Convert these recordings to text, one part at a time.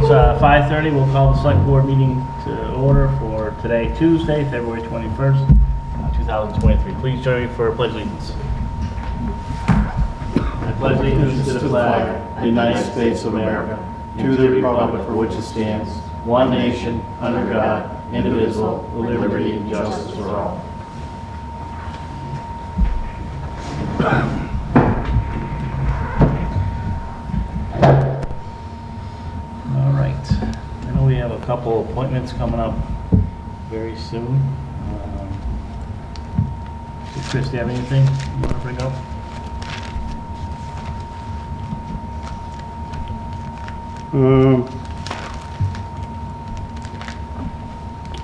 It's 5:30. We'll call the select board meeting to order for today, Tuesday, February 21st, 2023. Please join me for a pledge of allegiance. I pledge allegiance to the flag of the United States of America, to the republic for which it stands, one nation, under God, indivisible, with liberty and justice for all. All right. I know we have a couple appointments coming up very soon. Chris, do you have anything you want to bring up?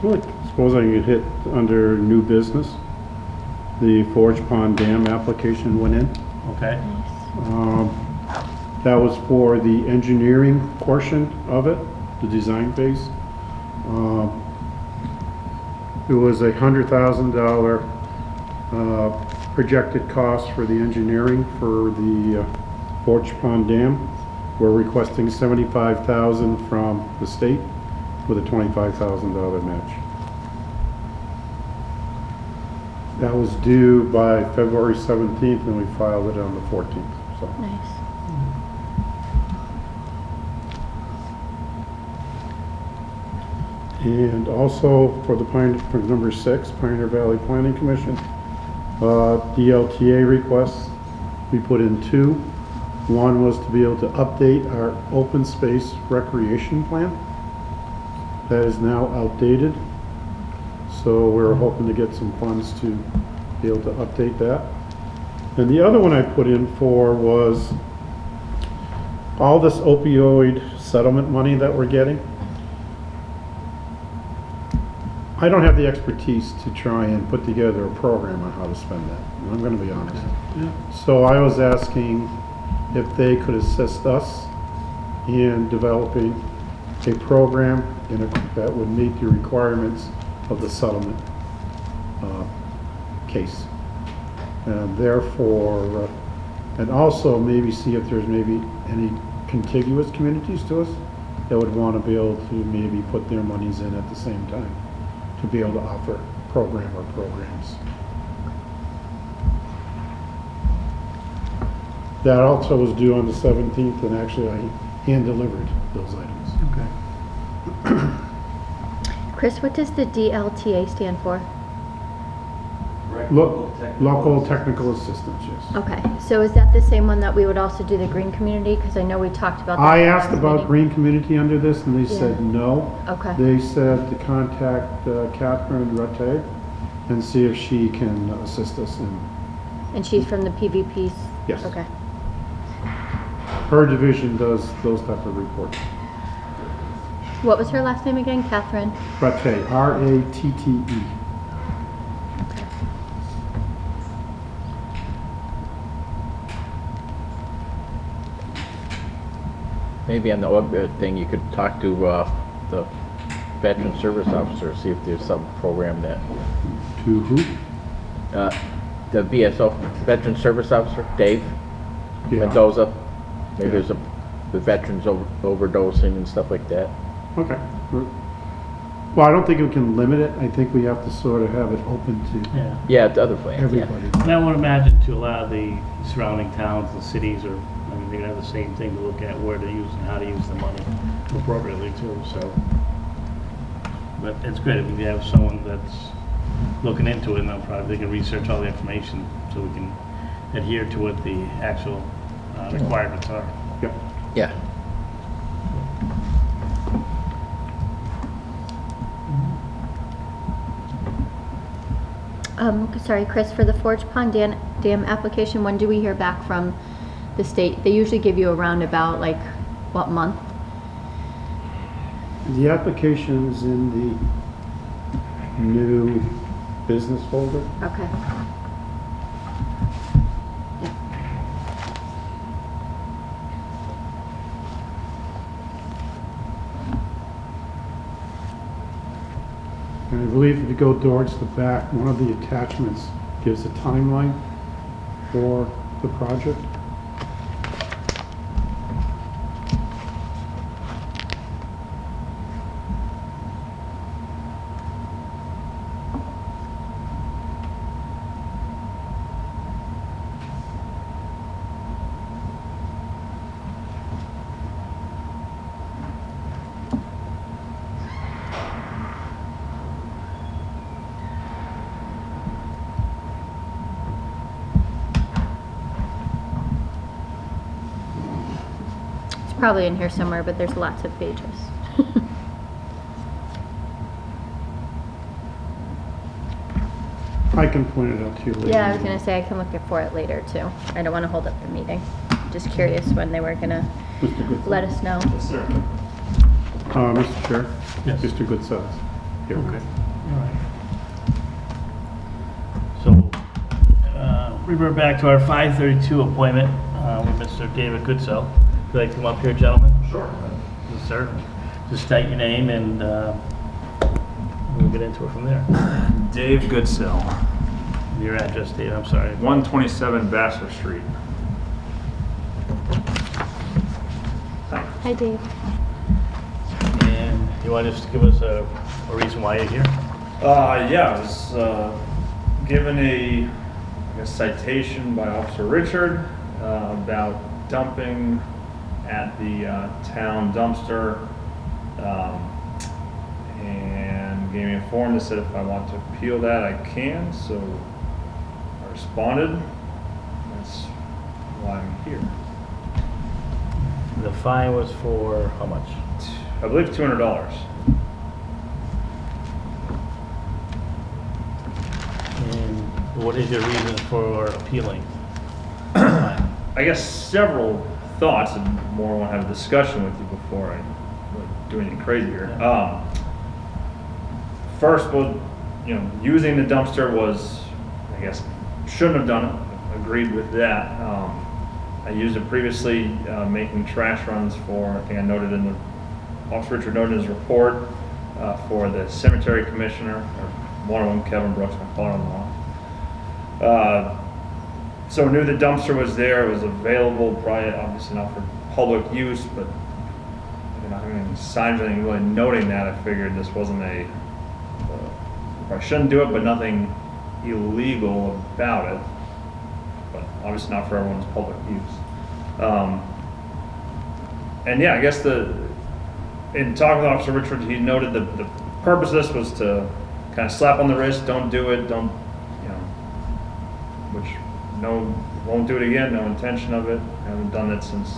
Well, I suppose I could hit under new business. The Forge Pond Dam application went in. Okay. That was for the engineering portion of it, the design phase. It was $100,000 projected cost for the engineering for the Forge Pond Dam. We're requesting $75,000 from the state with a $25,000 match. That was due by February 17th and we filed it on the 14th. So. Nice. And also for the for number 6, Pioneer Valley Planning Commission, DLTA requests, we put in 2. One was to be able to update our open space recreation plan. That is now outdated. So we're hoping to get some funds to be able to update that. And the other one I put in for was all this opioid settlement money that we're getting. I don't have the expertise to try and put together a program on how to spend that. I'm going to be honest. Yeah. So I was asking if they could assist us in developing a program that would meet the requirements of the settlement case. And therefore, and also maybe see if there's maybe any contiguous communities to us that would want to be able to maybe put their monies in at the same time to be able to offer program or programs. That also was due on the 17th, and actually I hand delivered those items. Okay. Chris, what does the DLTA stand for? Local technical assistance, yes. Okay, so is that the same one that we would also do the green community? Because I know we talked about that. I asked about green community under this, and they said Yeah. no. Okay. They said to contact Catherine Ratte and see if she can assist us in. And she's from the PVPs? Yes. Okay. Her division does those type of reports. What was her last name again? Catherine? Ratte, R-A-T-T-E. Okay. Maybe on the Opioid thing, you could talk to the Veteran Service Officer, see if there's some program that To who? the VSO, Veteran Service Officer, Dave Yeah. Mendoza. Maybe there's the veterans overdosing and stuff like that. Okay. Well, I don't think we can limit it. I think we have to sort of have it open to Yeah. Yeah, the other plans. Yeah. everybody. And I would imagine to a lot of the surrounding towns and cities, or, I mean, they're gonna have the same thing to look at, where to use and how to use the money appropriately too, so. But it's great if we have someone that's looking into it, and they'll probably, they can research all the information so we can adhere to what the actual requirements are. Yep. Yeah. Sorry, Chris, for the Forge Pond Dam application, when do we hear back from the state? They usually give you a roundabout, like, what month? The application's in the new business folder. Okay. And I believe if you go towards the back, one of the attachments gives a timeline for the project. probably in here somewhere, but there's lots of pages. I can point it out to you later. Yeah, I was gonna say I can look for it later too. I don't wanna hold up the meeting. Just curious when they were gonna Mr. Goodsell. let us know. Yes, sir. Mr. Chair? Yes. Mr. Goodsell. Here. Okay. All right. So, revert back to our 5:32 appointment with Mr. David Goodsell. Would you like to come up here, gentlemen? Sure. Yes, sir. Just state your name and we'll get into it from there. Dave Goodsell, Your address, Dave, I'm sorry. 127 Vassar Street. Hi, Dave. And you want to just give us a reason why you're here? Yeah, I was given a I guess, citation by Officer Richard about dumping at the town dumpster, and gave me a form that said if I want to appeal that, I can. So I responded. That's why I'm here. The fine was for how much? I believe $200. And what is your reason for appealing? I guess several thoughts, and more want to have a discussion with you before I really do anything crazy here. First, well, using the dumpster was, I guess, shouldn't have done it. Agreed with that. I used it previously making trash runs for, I think I noted in the, Officer Richard noted in his report, for the cemetery commissioner, or one of them, Kevin Brooks, my father-in-law. So I knew the dumpster was there, it was available, probably obviously not for public use, but not having any signs or anything really noting that, I figured this wasn't I shouldn't do it, but nothing illegal about it. But obviously not for everyone's public use. And yeah, I guess in talking with Officer Richard, he noted the purpose of this was to kind of slap on the wrist, don't do it, don't, which won't do it again, no intention of it. I haven't done it since,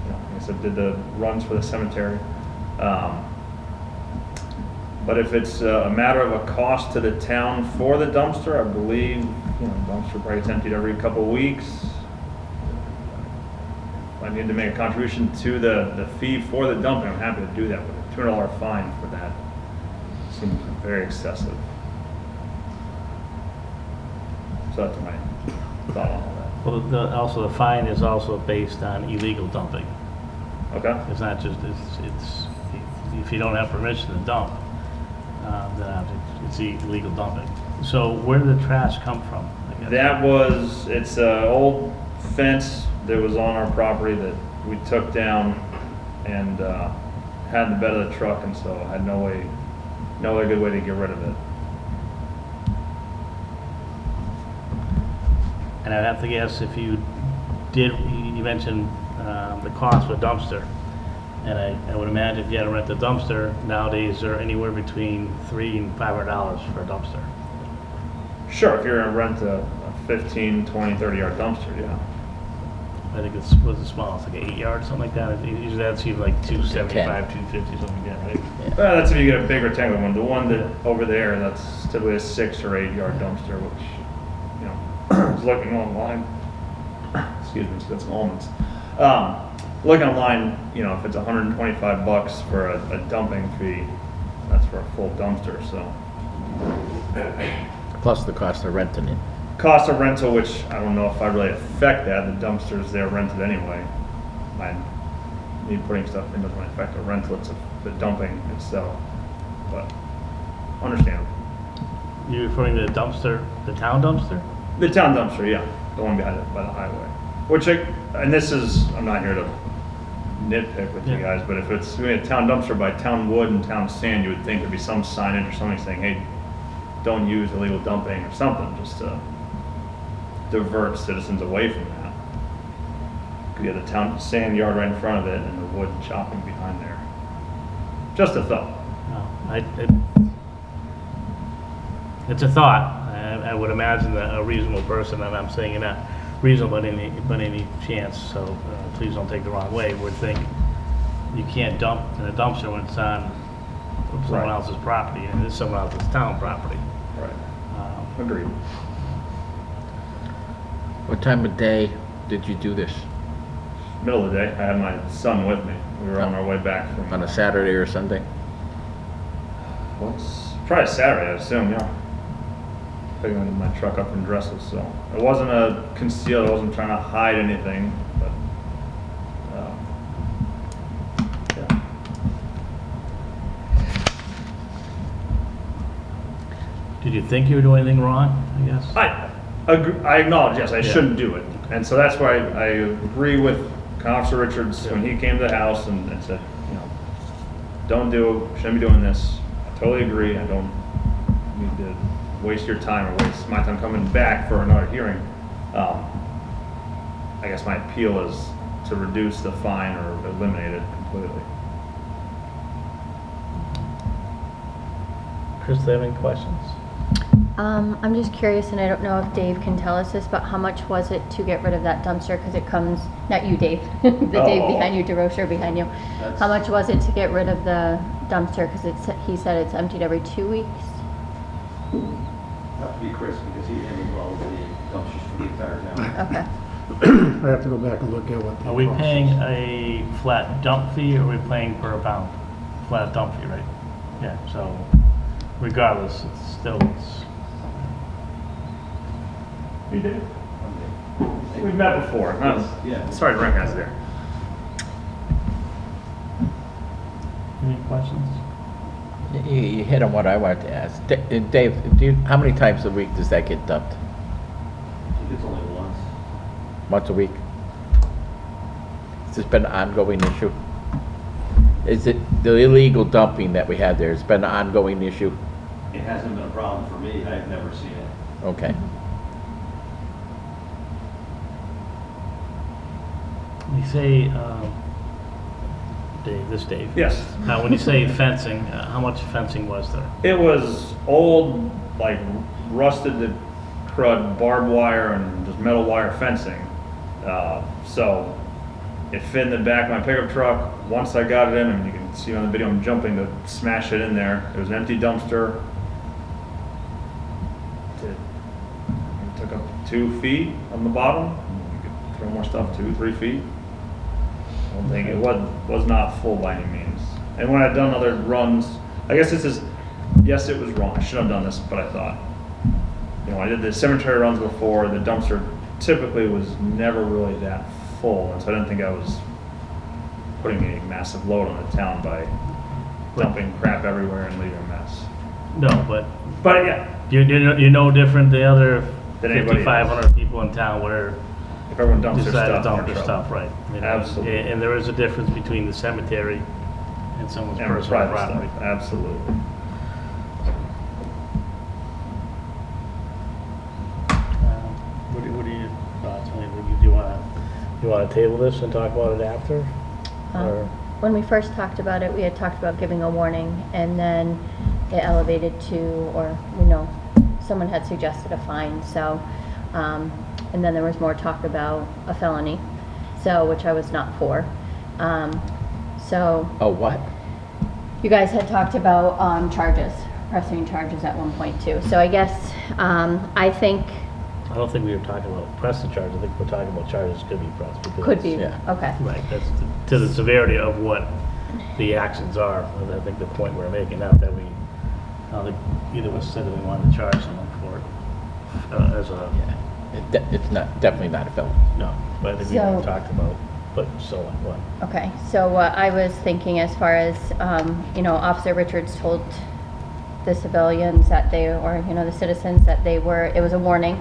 like I said, did the runs for the cemetery. But if it's a matter of a cost to the town for the dumpster, I believe, dumpster probably gets emptied every couple of weeks. If I need to make a contribution to the fee for the dumping, I'm happy to do that, but a $200 fine for that seems very excessive. So that's my thought on all that. Well, also the fine is also based on illegal dumping. Okay. It's not just, it's if you don't have permission to dump, then it's illegal dumping. So where did the trash come from? I guess? It's an old fence that was on our property that we took down and had in the bed of the truck, and so I had no other good way to get rid of it. And I'd have to guess if you mentioned the cost of a dumpster. And I would imagine if you had to rent a dumpster, nowadays they're anywhere between $300 and $500 for a dumpster. Sure, if you're going to rent a 15, 20, 30 yard dumpster, yeah. I think what's the smallest, like 8 yards, something like that? Usually that's even like 275, 250, something like that, right? That's if you get a big rectangular one. The one that over there, that's typically a 6 or 8 yard dumpster, which, I was looking online. Excuse me, that's almonds. Looking online, if it's $125 for a dumping fee, that's for a full dumpster, so. Plus the cost of renting it. Cost of rental, which I don't know if I really affect that. The dumpsters, they're rented anyway. Me putting stuff in doesn't really affect the rental, it's the dumping itself, but understandable. You're referring to the dumpster, the town dumpster? The town dumpster, yeah, the one behind it by the highway. And this is, I'm not here to nitpick with you guys, but if it's a town dumpster by town wood and town sand, you would think there'd be some signage or something saying, hey, don't use illegal dumping or something, just to divert citizens away from that. You have the town sand yard right in front of it and the wood chopping behind there. Just a thought. No, it's a thought. I would imagine that a reasonable person, and I'm saying in a reasonable by any chance, so please don't take the wrong way. We're thinking you can't dump in a dumpster when it's on someone Right. else's property, and it's someone else's town property. Right. Um, Agreed. What time of day did you do this? Middle of the day, I had my son with me. We were on our way back from. On a Saturday or Sunday? Probably Saturday, I assume, yeah. Picking my truck up from Dressel, so it wasn't a concealed, I wasn't trying to hide anything, but, yeah. Did you think you were doing anything wrong, I guess? I acknowledge, yes, I Yeah. shouldn't do it. And so that's why I agree with Officer Richards when he came to the house and said, you know, don't do it, shouldn't be doing this. I totally agree. I don't need to waste your time or waste my time coming back for another hearing. I guess my appeal is to reduce the fine or eliminate it completely. Chris, do you have any questions? I'm just curious, and I don't know if Dave can tell us this, but how much was it to get rid of that dumpster? Because it comes, not you, Dave, the Dave Oh. behind you, DeRocher behind you. How much was it to get rid of the dumpster? Because he said it's emptied every 2 weeks. Have to be Chris because he handled all of the dumpsters for the entire town. Okay. I have to go back and look at what. the Are we cost paying is. a flat dump fee, or are we paying per pound? Flat dump fee, right? Yeah, so regardless, it's still, You did? We've met before. Yeah. Sorry to recognize you there. any questions? You hit on what I wanted to ask. Dave, how many times a week does that get dumped? I think it's only once. Once a week? Has this been an ongoing issue? Is it the illegal dumping that we had there, has been an ongoing issue? It hasn't been a problem for me. I've never seen it. Okay. You say, Dave. Yes. Now, when you say fencing, how much fencing was there? It was old, like rusted to crud barbed wire and just metal wire fencing. So it fit in the back of my pickup truck. Once I got it in, and you can see on the video I'm jumping to smash it in there. It was an empty dumpster. It took up 2 feet on the bottom. You could throw more stuff, 2-3 feet. I don't think it was not full by any means. And when I'd done other runs, I guess this is, yes, it was wrong. I should have done this, but I thought, you know, I did the cemetery runs before. The dumpster typically was never really that full, and so I didn't think I was putting a massive load on the town by dumping crap everywhere and leaving a mess. No, but But yeah, you're no different than the other Than anybody else. 5,500 people in town where if everyone dumps their decide to stuff, dump we're their in trouble. stuff, right? You know, Absolutely. And there is a difference between the cemetery and someone's And personal private property. stuff, absolutely. What are your thoughts? I mean, do you want to table this and talk about it after? Or, When we first talked about it, we had talked about giving a warning, and then it elevated to, or, you know, someone had suggested a fine, so, and then there was more talk about a felony, so, which I was not for. So, Oh, what? you guys had talked about charges, pressing charges at one point too. So I guess, I think, I don't think we were talking about pressing charges. I think we're talking about charges could be pressed. because could be, it's- Yeah. okay. Right, that's to the severity of what the actions are. I think the point we're making, not that we, I don't think either of us said that we wanted to charge someone for it as a, Yeah. It's not, definitely not a felony. no, but I think we So- talked about, but so what? Okay, so what I was thinking as far as, you know, Officer Richards told the civilians that they, or, you know, the citizens that they were, it was a warning.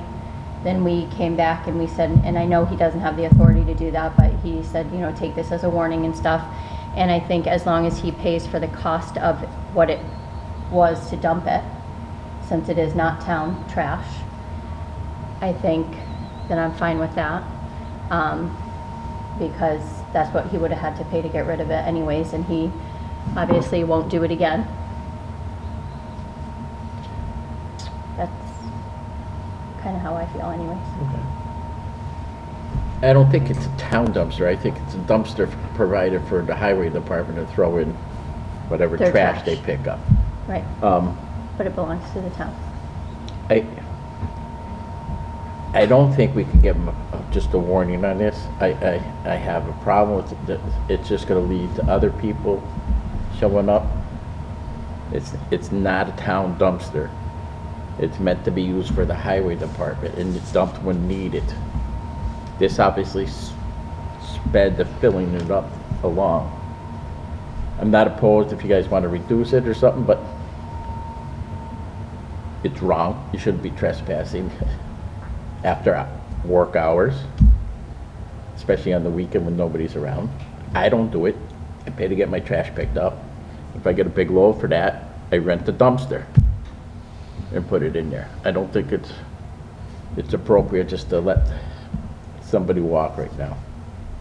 Then we came back and we said, and I know he doesn't have the authority to do that, but he said, you know, take this as a warning and stuff. And I think as long as he pays for the cost of what it was to dump it, since it is not town trash, I think that I'm fine with that. Because that's what he would have had to pay to get rid of it anyways, and he obviously won't do it again. That's kind of how I feel anyways. Okay. I don't think it's a town dumpster. I think it's a dumpster provided for the highway department to throw in whatever Their trash they trash. pick up. Right, but it belongs to the town. I don't think we can give them just a warning on this. I have a problem with it, that it's just gonna lead to other people showing up. It's not a town dumpster. It's meant to be used for the highway department and it's dumped when needed. This obviously sped the filling it up along. I'm not opposed if you guys want to reduce it or something, but it's wrong. You shouldn't be trespassing after work hours, especially on the weekend when nobody's around. I don't do it. I pay to get my trash picked up. If I get a big load for that, I rent the dumpster and put it in there. I don't think it's appropriate just to let somebody walk right now.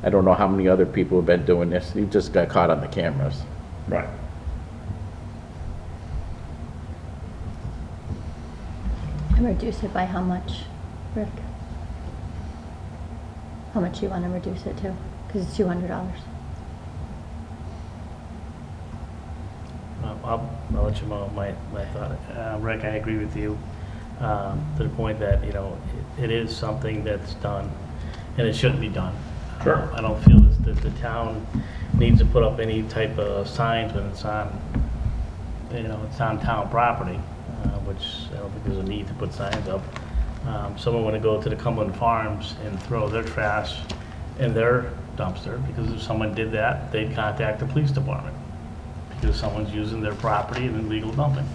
I don't know how many other people have been doing this. You just got caught on the cameras. Right. And reduce it by how much, Rick? How much you want to reduce it to? Because it's $200. I'll let you know my thought. Rick, I agree with you to the point that, you know, it is something that's done and it shouldn't be done. Sure. I don't feel that the town needs to put up any type of signs when it's on, you know, it's on town property, which I don't think there's a need to put signs up. Someone want to go to the Cumberland Farms and throw their trash in their dumpster, because if someone did that, they'd contact the police department, because someone's using their property and illegal dumping.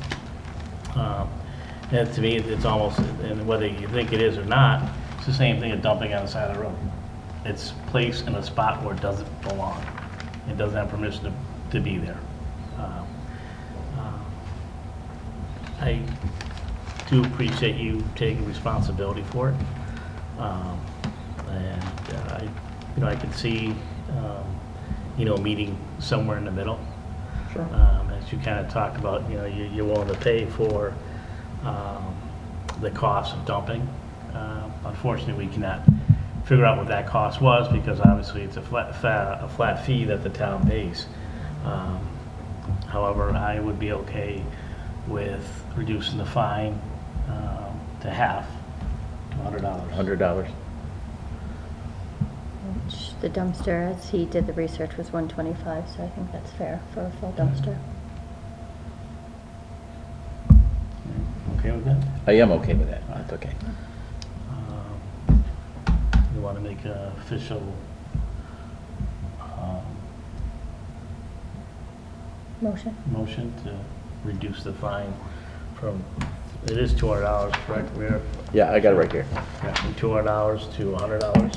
And to me, it's almost, and whether you think it is or not, it's the same thing as dumping on the side of the road. It's placed in a spot where it doesn't belong. It doesn't have permission to be there. I do appreciate you taking responsibility for it. I could see, meeting somewhere in the middle. Sure. As you kind of talked about, you're willing to pay for the cost of dumping. Unfortunately, we cannot figure out what that cost was, because obviously it's a flat fee that the town pays. However, I would be okay with reducing the fine to half, to $100. $100. Which the dumpster, as he did the research, was $125, so I think that's fair for a full dumpster. Okay with that? I am okay with that. That's okay. You want to make an official motion to reduce the fine from, it is $200, correct? We're Yeah, I got it right here. from $200 to $100.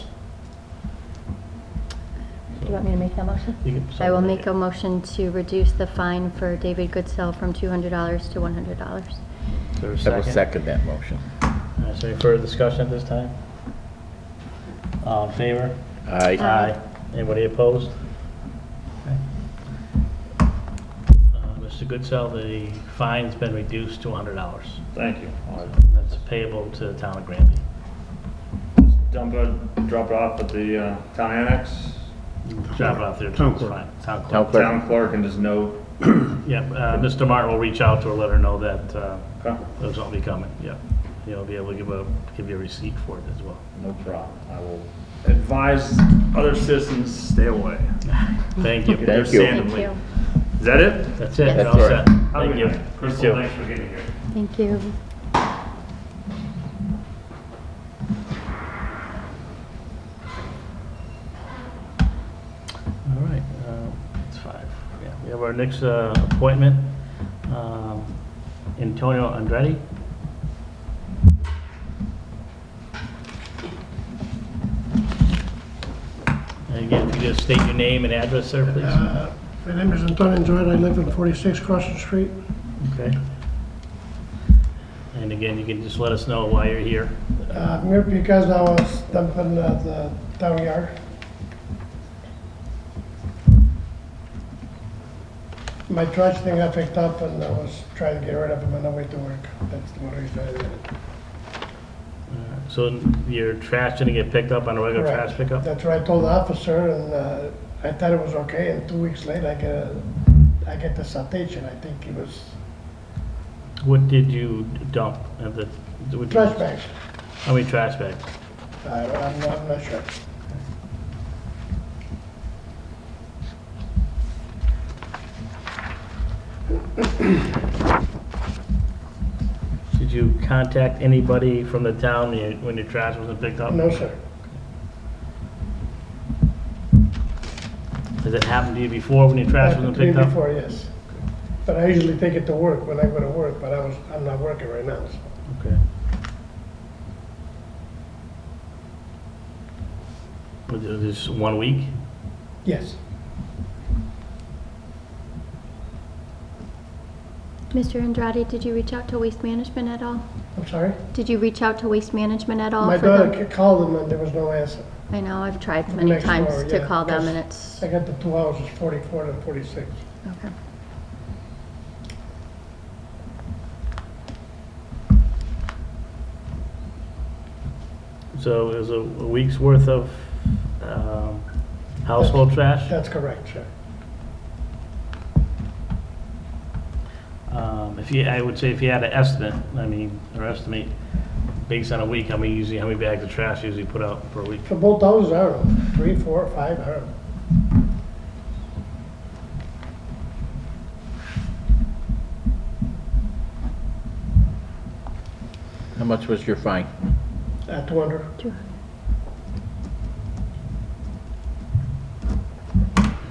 Do you want me to make that motion? You can- I will make a motion to reduce the fine for David Goodsell from $200 to $100. Is there a I will second? second that motion. Is there any further discussion at this time? All in favor? Aye. Anybody opposed? Okay. Mr. Goodsell, the fine's been reduced to $100. Thank you. That's payable to the town of Granby. Drop it off at the town annex. Drop it off there, Town it's clerk. fine. Town Town clerk. clerk. Town clerk and just note. Yep, Mr. Martin will reach out to her, let her know that Okay. those will be coming, yep. He'll be able to give you a receipt for it as well. No problem. I will advise other citizens, stay away. Thank you. Get their Thank you. sand and Thank you. leave. Is that it? That's it, Yes. you're all That's set. all Have a Thank good you. night. You Crystal, too. thanks for getting here. Thank you. All right, it's 5. Yeah, we have our next appointment, Antonio Andrade. And again, if you just state your name and address, sir, please. My name is Antonio Andrade. I live in 46 Crossing Street. Okay. And again, you can just let us know why you're here. I'm here because I was dumping the town yard. My trash thing I picked up and I was trying to get rid of them on the way to work. That's the reason I did it. So your trash didn't get picked up on a regular Correct. trash pickup? That's what I told the officer, and I thought it was okay, and 2 weeks later, I get the citation. I think it was What did you dump at the? trash bags. How many trash bags? I'm not sure. Did you contact anybody from the town when your trash wasn't picked up? No, sir. Has it happened to you before when your trash wasn't Happened to me picked up? before, yes. But I usually take it to work when I go to work, but I'm not working right now, so. Okay. Was it this 1 week? Yes. Mr. Andrade, did you reach out to Waste Management at all? I'm sorry? Did you reach out to Waste Management at all? My for daughter them? called them and there was no answer. I know, I've tried many Next times door, to yeah, call them, and 'cause it's, I got the 2 houses, 44 and 46. okay. So it was a week's worth of household trash? That's correct, sir. I would say if you had an estimate, or estimate, based on a week, how many bags of trash usually put out per week? For both houses, I don't know, 3, 4, 5, I don't know. How much was your fine? 200. Do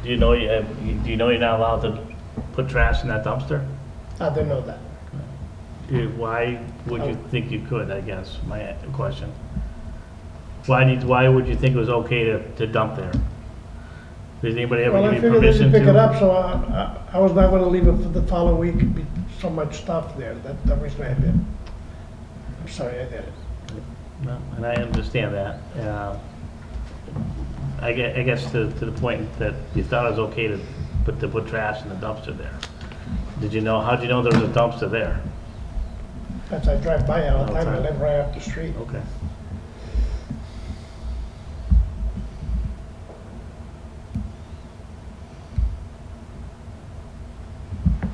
you know you're not allowed to put trash in that dumpster? I didn't know that. Why would you think you could, I guess, my question? Why would you think it was okay to dump there? Did anybody ever Well, I give you figured they permission didn't pick it to? up, so I was not gonna leave it for the following week, it'd be so much stuff there, that's the reason I did. I'm sorry I did it. No, and I understand that. I guess to the point that you thought it was okay to put trash in the dumpster there. How'd you know there was a dumpster there? That's, I drive by all the All the time, I time. live right up the street. Okay.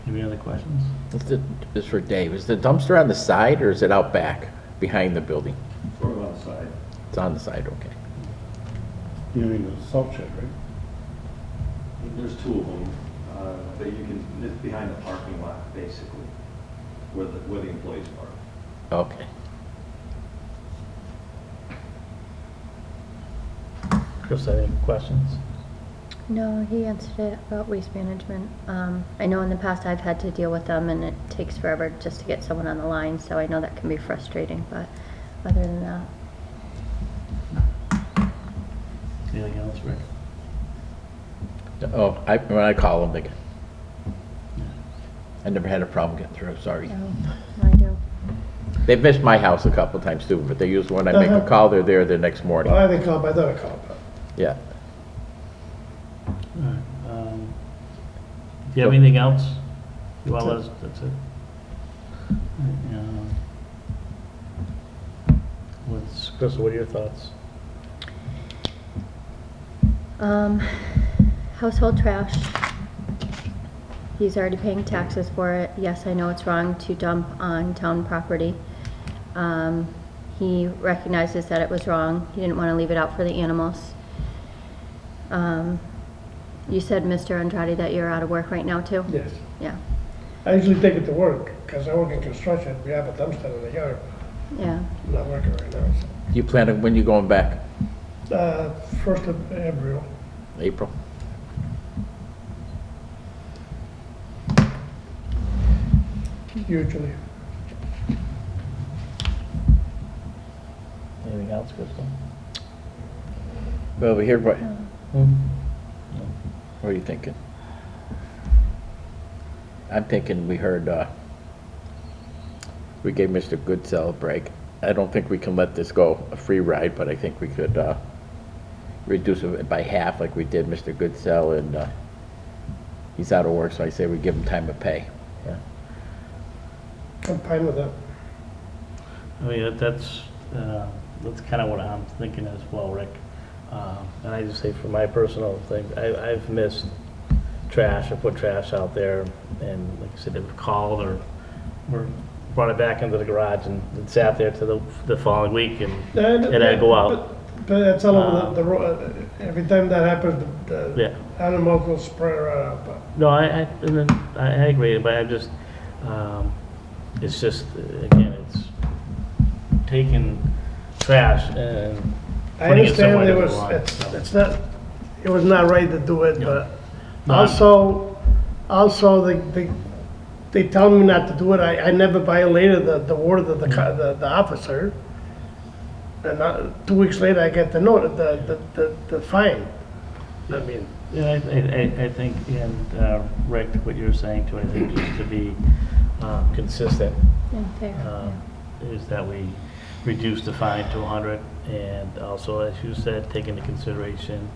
Any other questions? This is for Dave. Is the dumpster on the side or is it out back, behind the building? Sort of on the side. It's on the side, okay. You mean the salt shed, right? There's 2 of them, but it's behind the parking lot, basically, where the employees park. Okay. Chris, any questions? No, he answered it about Waste Management. I know in the past I've had to deal with them, and it takes forever just to get someone on the line, so I know that can be frustrating, but other than that, Anything else, Rick? Oh, when I call them, they get, I never had a problem getting through, sorry. no, I do. They've missed my house a couple times too, but they usually, when I make a call, they're there the next morning. Well, I didn't call, my daughter called, but Yeah. Do you have anything else? You want to let us, that's it? Chris, what are your thoughts? Household trash. He's already paying taxes for it. Yes, I know it's wrong to dump on town property. He recognizes that it was wrong. He didn't want to leave it out for the animals. You said, Mr. Andrade, that you're out of work right now too? yes. Yeah, I usually take it to work, because I work in construction, we have a dumpster in the yard. yeah. I'm not working right now, You plan on, when you going back? so. 1st of April. April? Usually. Anything else, Crystal? Well, we hear what, Hmm? what are you thinking? I'm thinking we heard, we gave Mr. Goodsell a break. I don't think we can let this go a free ride, but I think we could, reduce it by half like we did Mr. Goodsell, and, he's out of work, so I say we give him time of pay. Yeah. I'm fine with that. I mean, that's, that's kind of what I'm thinking as well, Rick. And I just say for my personal thing, I've missed trash or put trash out there, and like I said, they've called or brought it back into the garage and it sat there to the following week, and I'd go out. But that's all over the road, every time that happens, the Yeah. animal will spray right up. No, and then I agree, but I'm just, it's just, again, it's taking trash and I putting it somewhere understand it it was, doesn't belong, it's not, it was not right to do it, Yeah. but No, also, they tell me not to do it, I never violated the word of the officer. And 2 weeks later, I get the note, the fine. I mean, Yeah, I think, and Rick, what you're saying too, I think just to be consistent, And fair, is that we reduce the fine to 100, and also, as you said, take into consideration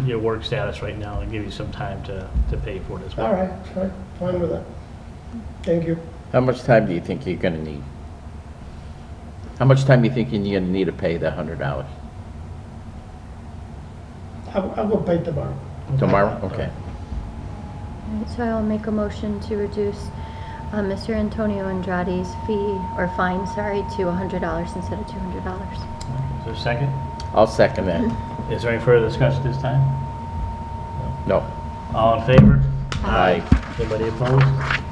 your work status right now, and give you some time to pay for it as well. all right, fine with that. Thank you. How much time do you think you're gonna need? How much time do you think you're gonna need to pay the $100? I will pay tomorrow. Tomorrow? Okay. All right, so I'll make a motion to reduce Mr. Antonio Andrade's fee, or fine, sorry, to $100 instead of $200. Is there a second? I'll second that. Is there any further discussion this time? No. All in favor? Aye. Anybody opposed?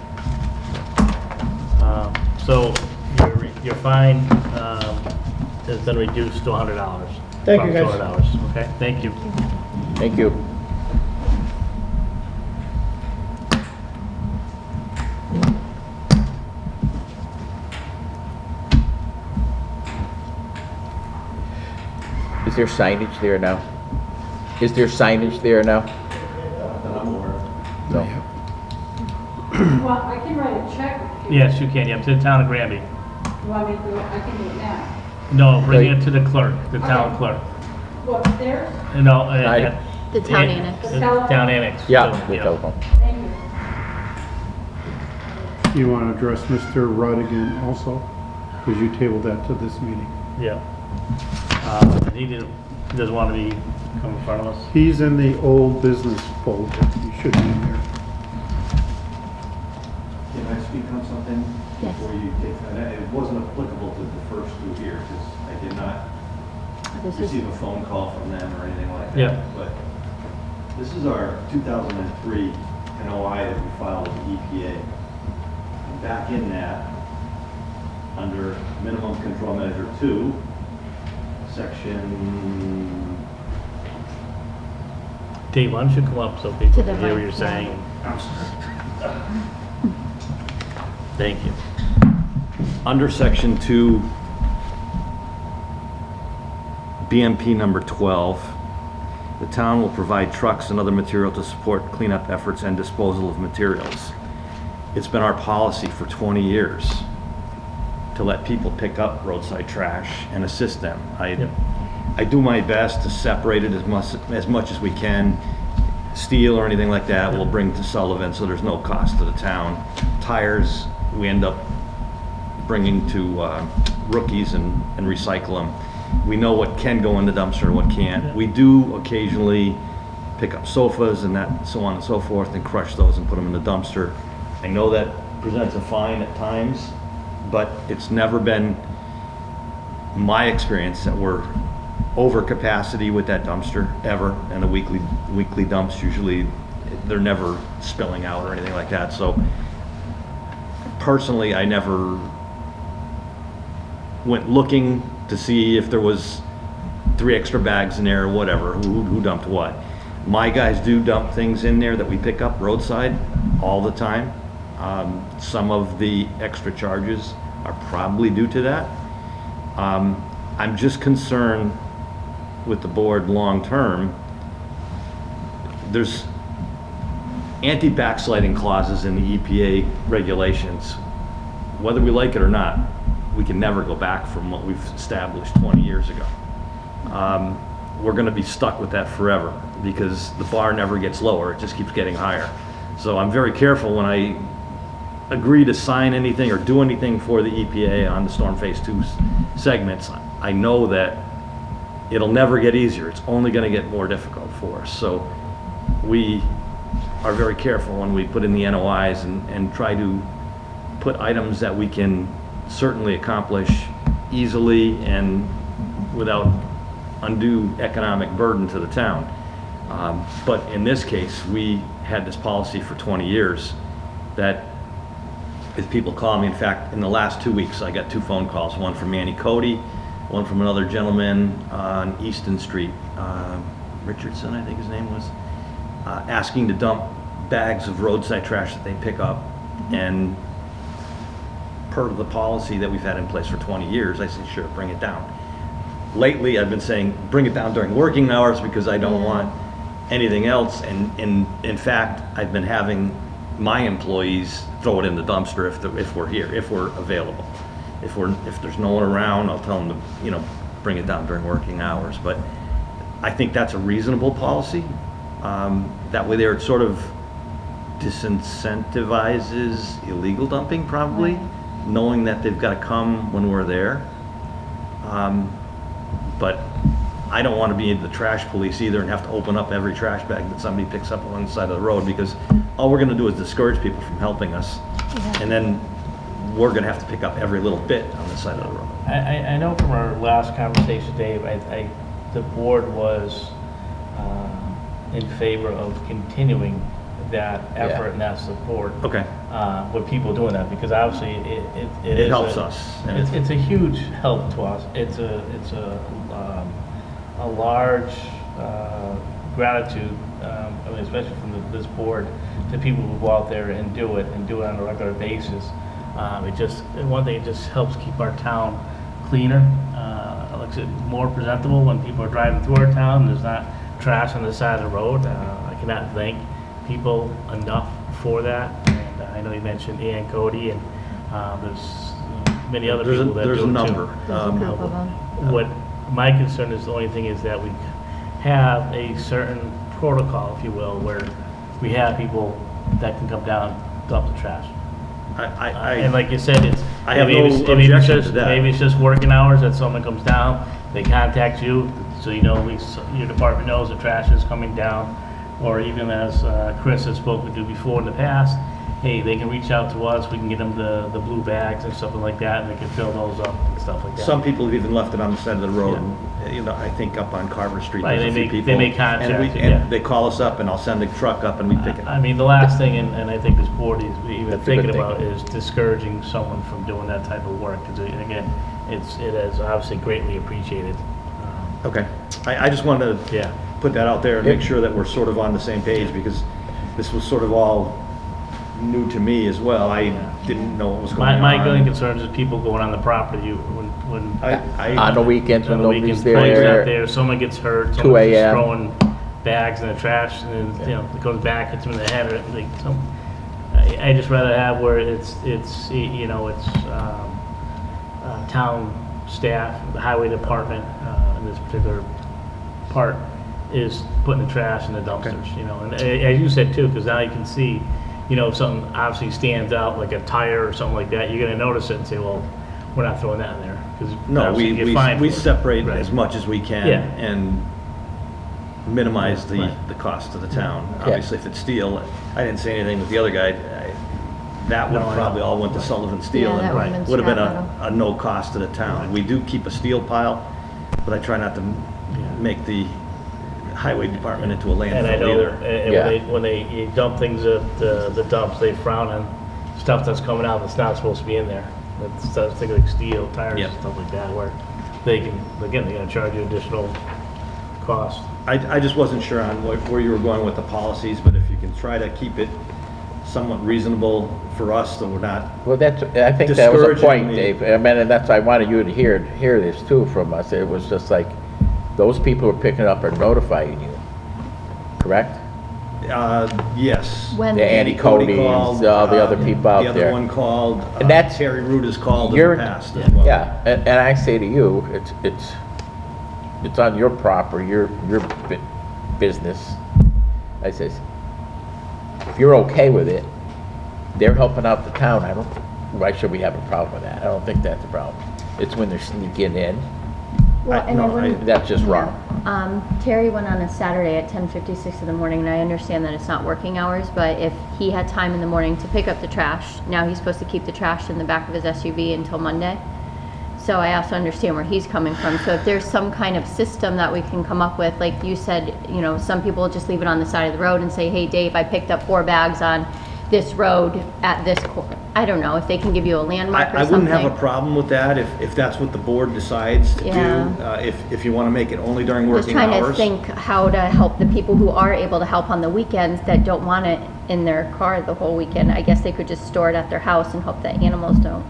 So your fine has been reduced to $100. Thank you, guys. From $200, okay? Thank you. Thank you. Is there signage there now? Is there signage there now? That I'm aware of. No. Well, I can write a check if you, Yes, you can, yeah, to the town of Granby. you want me to do it, I can do it now. No, bring it to the clerk, the town Okay. clerk. What, upstairs? No, Right. The town annex. The town annex. Yeah, So, the telephone. Thank you. You want to address Mr. Rudd again also? Because you tabled that to this meeting. Yeah. He doesn't want to be, come in front of us. He's in the old business folder. He should be in there. Can I speak on something? Yes. Before you take that, it wasn't applicable to the first two here, because I did not This is, receive a phone call from them or anything like that. Yeah. But this is our 2003 NOI that we filed with the EPA. And back in that, under minimum control measure 2, section, Dave, why don't you come up so people To the can hear what mic, you're yeah. saying? Thank you. under section 2, BMP number 12, the town will provide trucks and other material to support cleanup efforts and disposal of materials. It's been our policy for 20 years to let people pick up roadside trash and assist them. Yep. I do my best to separate it as much as we can. Steel or anything like that, we'll bring to Sullivan, so there's no cost to the town. Tires, we end up bringing to rookies and recycle them. We know what can go in the dumpster and what can't. We do occasionally pick up sofas and that, so on and so forth, and crush those and put them in the dumpster. I know that presents a fine at times, but it's never been my experience that we're over capacity with that dumpster ever, and the weekly dumps usually, they're never spilling out or anything like that. So personally, I never went looking to see if there was 3 extra bags in there or whatever, who dumped what. My guys do dump things in there that we pick up roadside all the time. Some of the extra charges are probably due to that. I'm just concerned with the board long-term. There's anti-backsliding clauses in the EPA regulations. Whether we like it or not, we can never go back from what we've established 20 years ago. We're gonna be stuck with that forever because the bar never gets lower, it just keeps getting higher. So I'm very careful when I agree to sign anything or do anything for the EPA on the Storm Phase 2 segments, I know that it'll never get easier. It's only going to get more difficult for us. So we are very careful when we put in the NOIs and try to put items that we can certainly accomplish easily and without undue economic burden to the town. But in this case, we had this policy for 20 years that if people call me, in fact, in the last 2 weeks, I got 2 phone calls, one from Manny Cody, one from another gentleman on Easton Street, Richardson, I think his name was, asking to dump bags of roadside trash that they pick up. And per the policy that we've had in place for 20 years, I said, sure, bring it down. Lately, I've been saying, bring it down during working hours because I don't want anything else. And in fact, I've been having my employees throw it in the dumpster if we're here, if we're available. If there's no one around, I'll tell them to, you know, bring it down during working hours. But I think that's a reasonable policy. That way there, it sort of disincentivizes illegal dumping probably, knowing that they've got to come when we're there. But I don't want to be the trash police either and have to open up every trash bag that somebody picks up along the side of the road, because all we're going to do is discourage people from helping us. And then we're going to have to pick up every little bit on the side of the road. I know from our last conversation, Dave, the board was in favor of continuing that effort and that support. Okay. With people doing that, because obviously It helps us. And It's a huge help to us. It's a large gratitude, I mean, especially from this board, to people who go out there and do it on a regular basis. One thing, it just helps keep our town cleaner. It looks more presentable when people are driving through our town. There's not trash on the side of the road. I cannot thank people enough for that. And I know you mentioned Ian Cody, and there's many other people that do it too. There's a number. What my concern is, the only thing is that we have a certain protocol, if you will, where we have people that can come down, dump the trash. And like you said, I have no objection to that. Maybe it's just working hours that someone comes down, they contact you, so you know, at least your department knows the trash is coming down. Or even as Chris has spoken to before in the past, hey, they can reach out to us, we can get them the blue bags and something like that, and they can fill those up and stuff like that. Some people have even left it on the side of the road. You know, I think up on Carver Street, Right, there's a few people. they make contact, and they call us up, and I'll send the truck up, and we pick it I up. mean, the last thing, and I think this board is even That's a thinking good about, thing. is discouraging someone from doing that type of work. Because again, it is obviously greatly appreciated. Okay. I just wanted to Yeah. put that out there and make sure that we're sort of on the same page, because this was sort of all new to me as well. I didn't know what was going on. My only concern is people going on the property, when On the weekends when on the weekends, nobody's nobody's not there. there, someone gets hurt, 2 someone's just a.m. throwing bags in the trash, and then, you know, it goes back, hits them in the head, or like I just rather have where it's you know, it's town staff, the highway department, in this particular part, is putting the trash in the dumpsters, you know, and as you said too, because now you can see, you know, if something obviously stands out, like a tire or something like that, you're gonna notice it and say, well, we're not throwing that in there, because No, we separate Right. as much as we can Yeah. and minimize the Right. cost to the town. Yeah. Obviously, if it's steel, I didn't say anything with the other guy. That would No, I probably know. all went to Sullivan Steel. Yeah, that and would've been Would have been scrap a no cost to the town. We do keep a steel pile, but I try not to make the highway department into a And I landfill know, either. and Yeah. when they dump things at the dumps, they frown on stuff that's coming out that's not supposed to be in there. That's things like steel, tires, Yep. and stuff like that, where they can, again, they're gonna charge you additional cost. I just wasn't sure on where you were going with the policies, but if you can try to keep it somewhat reasonable for us, so we're not, Well, I think that was a Discouraging point, me. Dave. I mean, and that's, I wanted you to hear this too from us. It was just like, those people who are picking up are notifying you, correct? yes. When The Andy Cody and all the other people out The there. other one called, And that's- Terry Root has called in You're- the past as well. Yeah, and I say to you, it's on your your business. I says, if you're okay with it, they're helping out the town, why should we have a problem with that? I don't think that's a problem. It's when they're sneaking in, Well, and I wouldn't- that's just wrong. Terry went on a Saturday at 10:56 in the morning, and I understand that it's not working hours, but if he had time in the morning to pick up the trash, now he's supposed to keep the trash in the back of his SUV until Monday. So I also understand where he's coming from. So if there's some kind of system that we can come up with, like you said, you know, some people just leave it on the side of the road and say, hey, Dave, I picked up 4 bags on this road at this corner. I don't know if they can give you a landmark or I something. wouldn't have a problem with that if that's what the board decides to Yeah. do. If you want to make it only during Just working trying to hours. think how to help the people who are able to help on the weekends that don't want it in their car the whole weekend. I guess they could just store it at their house and hope that animals don't.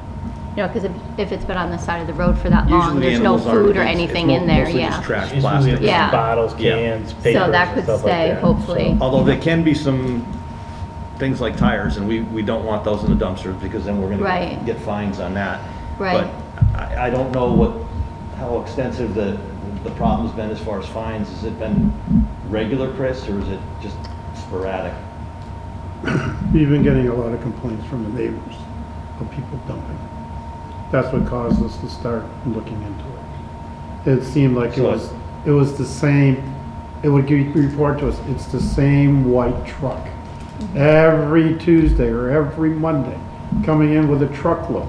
You know, because if it's been on the side of the road for that long, Usually the there's no animals aren't- food or it's anything in there, mostly yeah. just trash, It's plastic. usually Yeah. bottles, Yeah. cans, papers, So that and could stuff like stay, that. hopefully. Although there can be some things like tires, and we don't want those in the dumpsters because then we're gonna Right. get fines on that. Right. But I don't know how extensive the problem's been as far as fines. Has it been regular, Chris, or is it just sporadic? We've been getting a lot of complaints from the neighbors of people dumping. That's what caused us to start looking into it. It seemed like So it was the same, it would report to us, it's the same white truck. Every Tuesday or every Monday, coming in with a truckload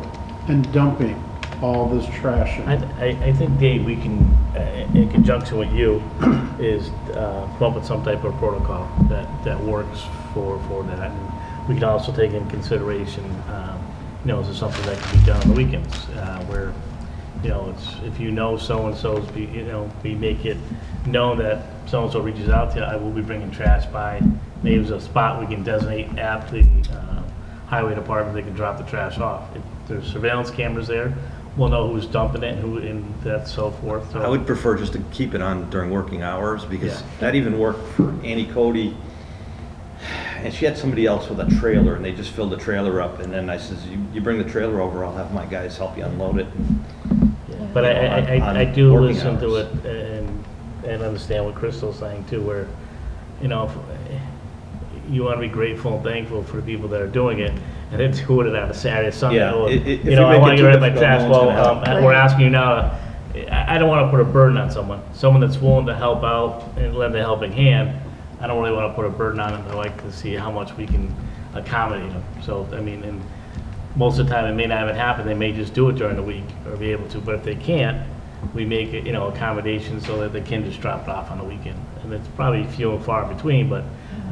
and dumping all this trash in. I think, Dave, we can, in conjunction with you, is come up with some type of protocol that works for that. And we can also take in consideration, you know, is there something that can be done on the weekends, where, you know, it's, if you know so-and-so's, you know, we make it known that so-and-so reaches out to you, I will be bringing trash by. Maybe there's a spot we can designate at the highway department, they can drop the trash off. If there's surveillance cameras there, we'll know who's dumping it and who, and that so forth. So I would prefer just to keep it on during working hours, because Yeah. that even worked for Annie Cody. And she had somebody else with a trailer, and they just filled the trailer up, and then I says, you bring the trailer over, I'll have my guys help you unload it. Yeah, but I on do working listen to hours. it and understand what Crystal's saying too, where, you know, you want to be grateful and thankful for the people that are doing it, and then doing it on a Saturday, Sunday. Yeah, or, if you you know, I make want it to too get rid of my difficult, trash. no one's Well, gonna help. we're asking you now, I don't want to put a burden on someone that's willing to help out and lend a helping hand. I don't really want to put a burden on them. I like to see how much we can accommodate them. So, I mean, and most of the time it may not even happen. They may just do it during the week or be able to, but if they can't, we make it, you know, accommodations so that they can just drop it off on the weekend. And it's probably few and far between, but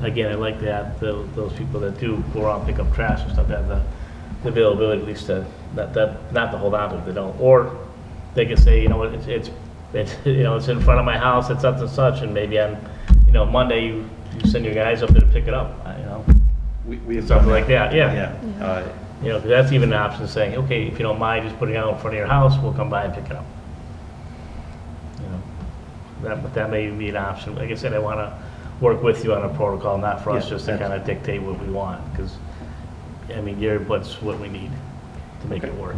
again, I like to have those people that do go around and pick up trash and stuff, have the availability at least to, not to hold on to it if they don't. Or they can say, you know what, it's you know, it's in front of my house, it's such and such, and maybe on, you know, Monday you send your guys up there to pick it up, you know, We have something done like that, yeah. Yeah. You know, 'cause that's even an option, saying, okay, if you don't mind just putting it out in front of your house, we'll come by and pick it up. You know, that may be an option. Like I said, I want to work with you on a protocol, not for us Yeah, just to kind of dictate what we want, because, I mean, your input's what we need to make it work.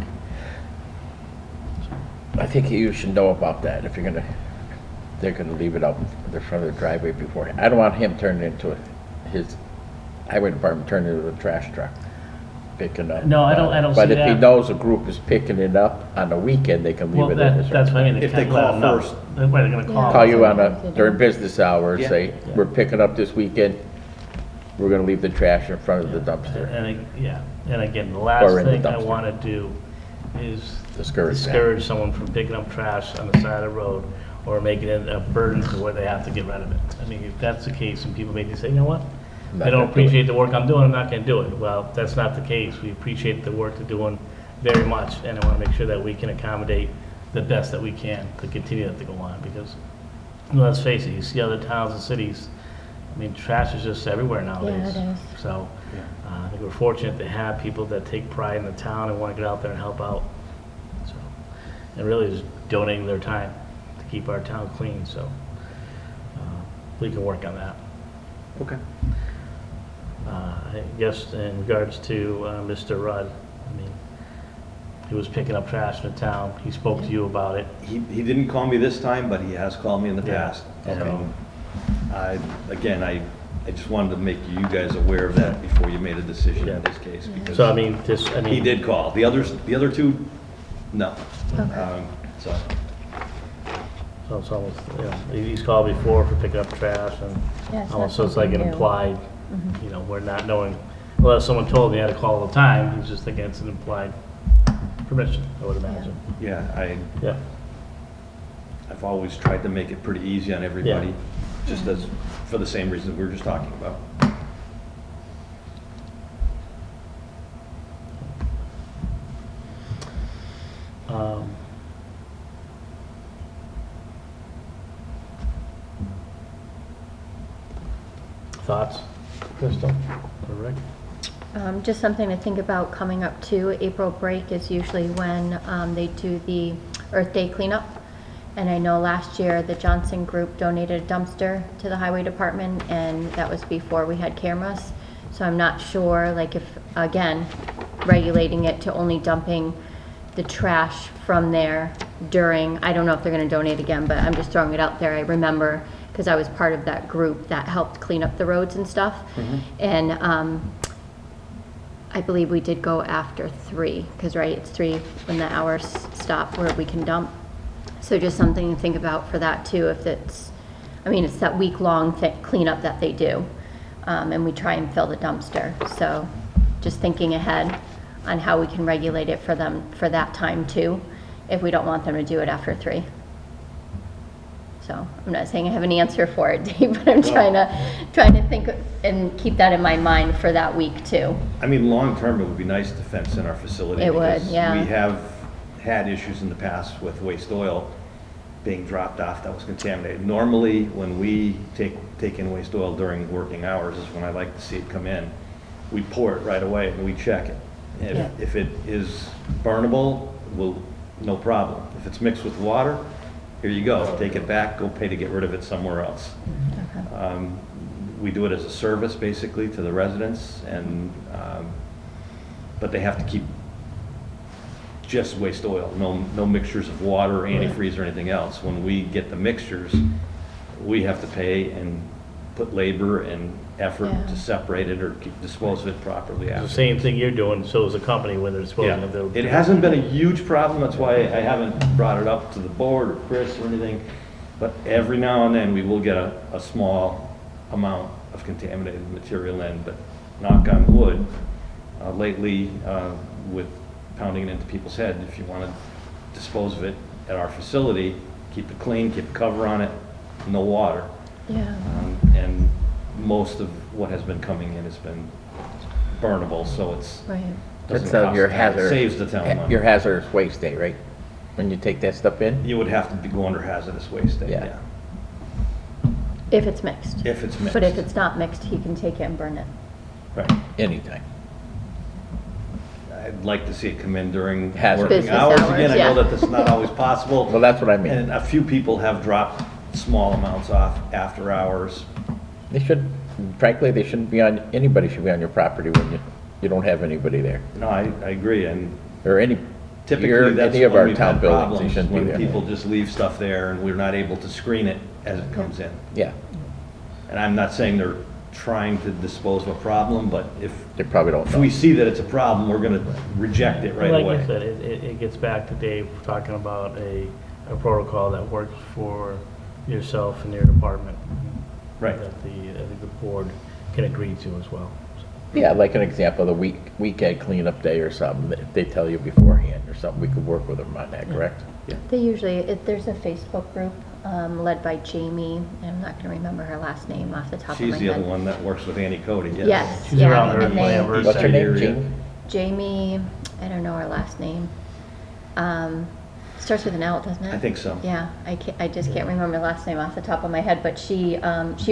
I think you should know about that if they're gonna leave it out in the front of the driveway before. I don't want him turning into his highway department turning into a trash truck, picking up. No, I don't But see if he that. knows a group is picking it up on the weekend, they can leave Well, it in his. that's what I mean. If they can't let call them know. first. They're gonna call. Call you on That's what during business hours, Yeah. say, we're picking up this weekend, we're gonna leave the trash in front of the dumpster. And again, the last Or in the thing I dumpster. want to do is Discourage that. discourage someone from picking up trash on the side of the road or making it a burden to where they have to get rid of it. I mean, if that's the case, and people may just say, you know what? I'm not They don't gonna do it." appreciate the work I'm doing, I'm not gonna do it. Well, that's not the case. We appreciate the work they're doing very much, and I want to make sure that we can accommodate the best that we can to continue that to go on, because, let's face it, you see other towns and cities, I mean, trash is just everywhere nowadays. it is. So, I think we're fortunate to have people that take pride in the town and want to get out there and help out. So, and really just donating their time to keep our town clean, so, we can work on that. Okay. I guess in regards to Mr. Rudd, I mean, he was picking up trash in the town. He spoke to you about it. He didn't call me this time, but he has called me in the Yeah. past. Okay. Again, I just wanted to make you guys aware of that before you made a decision in Yeah. this case. because So I mean, He did call. The other two, no. Okay. So, So it's almost, he's called before for picking up trash Yeah, and it's not almost, so it's like an something new. implied, we're not knowing, unless someone told me I had to call all the time, he's just thinking it's an implied permission, I would imagine. yeah, Yeah, I've always tried to make it pretty easy on everybody, just as, for the same reasons we were just talking about. um, thoughts, Crystal, or Rick? Just something to think about coming up too. April break is usually when they do the Earth Day cleanup. And I know last year the Johnson Group donated a dumpster to the highway department, and that was before we had cameras. So I'm not sure, like if, again, regulating it to only dumping the trash from there during, I don't know if they're gonna donate again, but I'm just throwing it out there. I remember, because I was part of that group that helped clean up the roads and stuff. And I believe we did go after 3, because right, it's 3 when the hours stop where we can dump. So just something to think about for that too, if it's, I mean, it's that week-long cleanup that they do. And we try and fill the dumpster. So just thinking ahead on how we can regulate it for them for that time too, if we don't want them to do it after 3. So I'm not saying I have an answer for it, Dave, but I'm trying to think and keep that in my mind for that week too. I mean, long-term, it would be nice to fence in our facility. It would, because yeah. We have had issues in the past with waste oil being dropped off that was contaminated. Normally, when we take in waste oil during working hours is when I like to see it come in. We pour it right away and we check it. Yeah. If it is burnable, no problem. If it's mixed with water, here you go, take it back, go pay to get rid of it somewhere else. Okay. We do it as a service, basically, to the residents, and, but they have to keep just waste oil, no mixtures of water, or antifreeze, or anything else. When we get the mixtures, we have to pay and put labor and effort Yeah. to separate it or dispose of it properly It's the after. same thing you're doing, so is the company when they're disposing Yeah, of their. it hasn't been a huge problem, that's why I haven't brought it up to the board or Chris or anything, but every now and then we will get a small amount of contaminated material in, but knock on wood, lately, with pounding it into people's head, if you want to dispose of it at our facility, keep it clean, keep a cover on it, no water. Yeah. And most of what has been coming in has been burnable, so it's, Right. doesn't That's cost your the town. hazard. It saves the town money. Your hazardous waste day, right? When you take that stuff in? You would have to go under hazardous waste day, Yeah. yeah. If it's mixed. If it's mixed. But if it's not mixed, he can take it and burn it. Right. Anytime. I'd like to see it come in during Hazard. working Business hours. hours, Again, I yeah. know that that's not always possible. Well, that's what I mean. And a few people have dropped small amounts off after hours. They should, frankly, they shouldn't be on, anybody should be on your property when you don't have anybody there. No, I agree, and Or any, typically that's any of when our we've town had buildings, they problems, shouldn't be when there. people just leave stuff there and we're not able to screen it as it comes in. Yeah, And I'm not saying they're trying to dispose of a problem, but if they probably don't know. we see that it's a problem, we're gonna reject it right Like away. I said, it gets back to Dave talking about a protocol that works for yourself and your department. Right. That I think the board can agree to as well. Yeah, like an example, the weekend cleanup day or something, if they tell you beforehand or something, we could work with them on that, correct? They usually, there's a Facebook group led by Jamie, and I'm not going to remember her last name off the top of my head. She's the other one that works with Annie Cody, yes. Yes, She's yeah, around and her they- Lambert. What's her name, area. Jean? Jamie, I don't know her last name. Starts with an L, doesn't it? I think so. Yeah, I just can't remember her last name off the top of my head, but she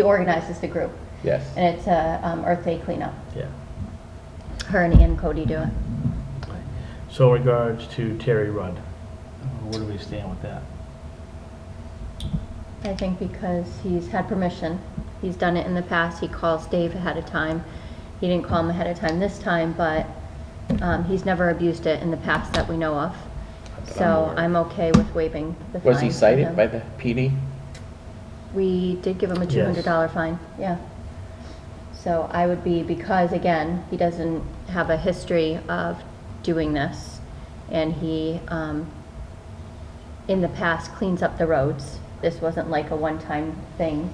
organizes the group, Yes. and it's a Earth Day cleanup. Yeah. Her and Ann Cody do it. So in regards to Terry Rudd, where do we stand with that? I think because he's had permission, he's done it in the past, he calls Dave ahead of time. He didn't call him ahead of time this time, but he's never abused it in the past that we know of. So I'm okay with waiving the fine. Was he for cited him. by the PD? We did give him a $200 fine, yeah. So I would be, because again, he doesn't have a history of doing this, and he, in the past, cleans up the roads. This wasn't like a one-time thing.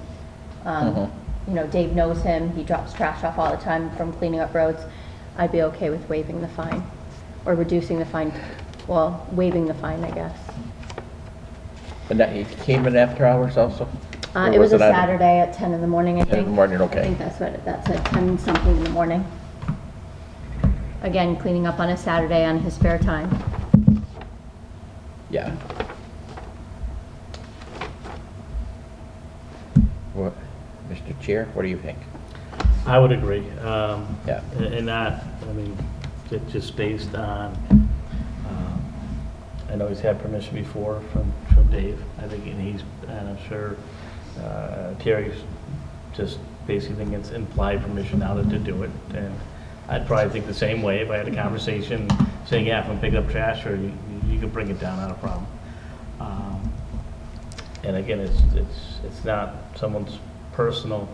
You know, Dave knows him, he drops trash off all the time from cleaning up roads. I'd be okay with waiving the fine, or reducing the fine, well, waiving the fine, I guess. And that, he came in after hours also? Or It was a on- Saturday at 10 in the morning, I 10 in think. the morning, okay. I think that's what, that's at 10 something in the morning. Again, cleaning up on a Saturday on his spare time. Yeah. What, Mr. Chair, what do you think? I would agree. Yeah. And that, I mean, just based on, I know he's had permission before from Dave, I think, and I'm sure Terry's just basically thinking it's implied permission now to do it. And I'd probably think the same way if I had a conversation saying, yeah, if I'm picking up trash, or you can bring it down, not a problem. And again, it's not someone's personal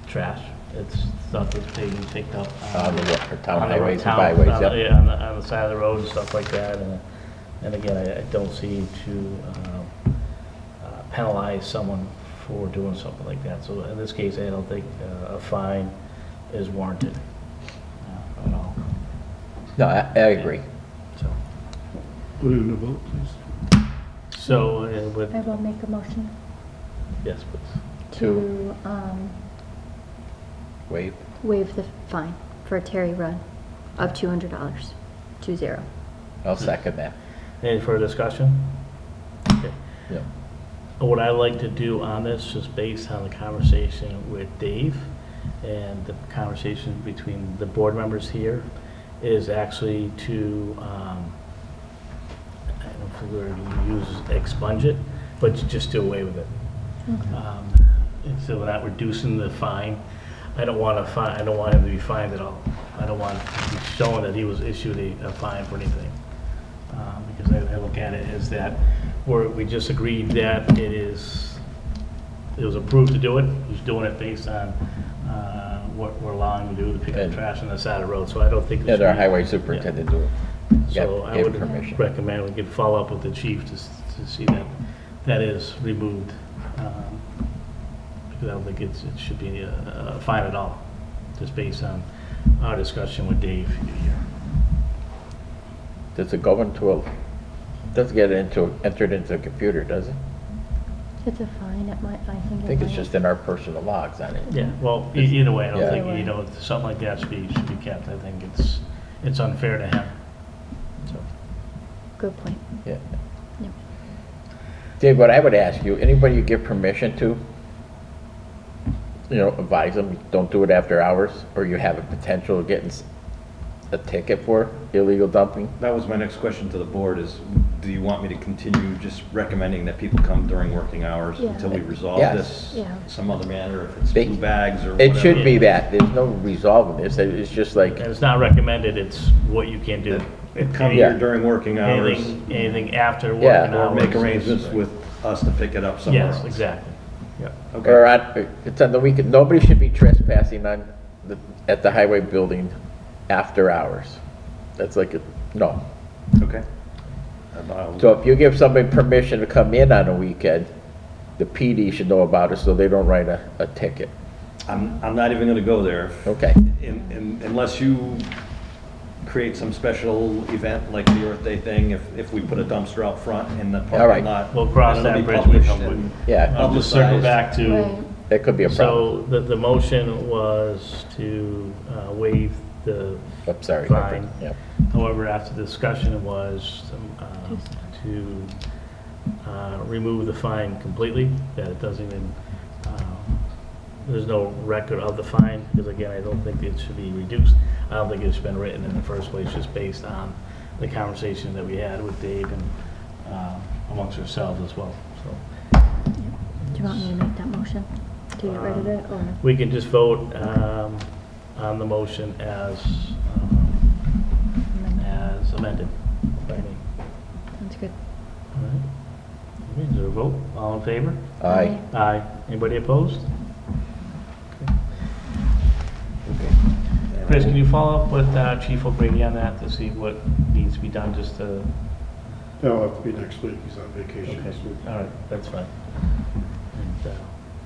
trash. It's stuff that's being picked up On the town on the highways and town- byways, on the- yep. yeah, on the side of the road and stuff like that. And again, I don't see to penalize someone for doing something like that. So in this case, I don't think a fine is warranted at all. No, I agree. So, Put it in a vote, please. so I will make a motion yes, please. to Waive. waive the fine for a Terry run of $200, 20. I'll second that. Any further discussion? Okay. Yeah. What I like to do on this, just based on the conversation with Dave and the conversation between the board members here, is actually to, I don't know if the word you use is expunge it, but just do away with it. And so we're not reducing the fine. I don't want him to be fined at all. I don't want to be showing that he was issued a fine for anything. Because I look at it as that we just agreed that it was approved to do it. He's doing it based on what we're allowing him to do, to pick up And- trash on the side of the road. So I don't think. Yeah, there our should be- highway superintendent do it. So I Give would permission. recommend we could follow up with the chief to see that is removed. Because I don't think it should be a fine at all, just based on our discussion with Dave here. Does it go into doesn't get entered into a computer, does it? It's a fine, I think it's just in our personal logs on it. Yeah, well, either way, I don't Yeah. think, you know, something like that should be kept. I think it's unfair to him. So, Good point. Yeah. Yep. Dave, what I would ask you, anybody you give permission to, advise them, don't do it after hours, or you have a potential of getting a ticket for illegal dumping? That was my next question to the board is, do you want me to continue just recommending that people come during working hours Yeah. until we resolve Yes. this Yeah. some other manner, if it's They- blue bags or whatever? It should be that, there's no resolving this, it's just like, and it's not recommended, it's what you can do. Come Yeah. here during working hours, Anything after working Yeah. hours. or make arrangements with us to pick it up somewhere else. Yes, exactly. Yeah. Okay. or it's on the weekend, nobody should be trespassing at the highway building after hours. That's like, no. Okay. And I'll- So if you give somebody permission to come in on a weekend, the PD should know about it so they don't write a ticket. I'm not even gonna go there. Okay. Unless you create some special event like the Earth Day thing, if we put a dumpster out front in the All right. parking lot. We'll cross and it'll that be bridge when we published come and- Yeah, I'll just circle Publicized. back to, Right. that could be a problem. so the motion was to waive the I'm sorry. fine. Yep. However, after discussion was to remove the fine completely, that it doesn't even, there's no record of the fine, because again, I don't think it should be reduced. I don't think it's been written in the first place, just based on the conversation that we had with Dave and amongst ourselves as well, so. Do you want me to make that motion to get rid of it, or? We can just vote on the motion as amended by me. Sounds good. All right. Is there a vote? All in favor? Aye. Aye. Anybody opposed? Okay. Chris, can you follow up with Chief O'Grady on that to see what needs to be done just to? That'll have to be next week, he's on vacation Okay, this week. all right, that's fine. And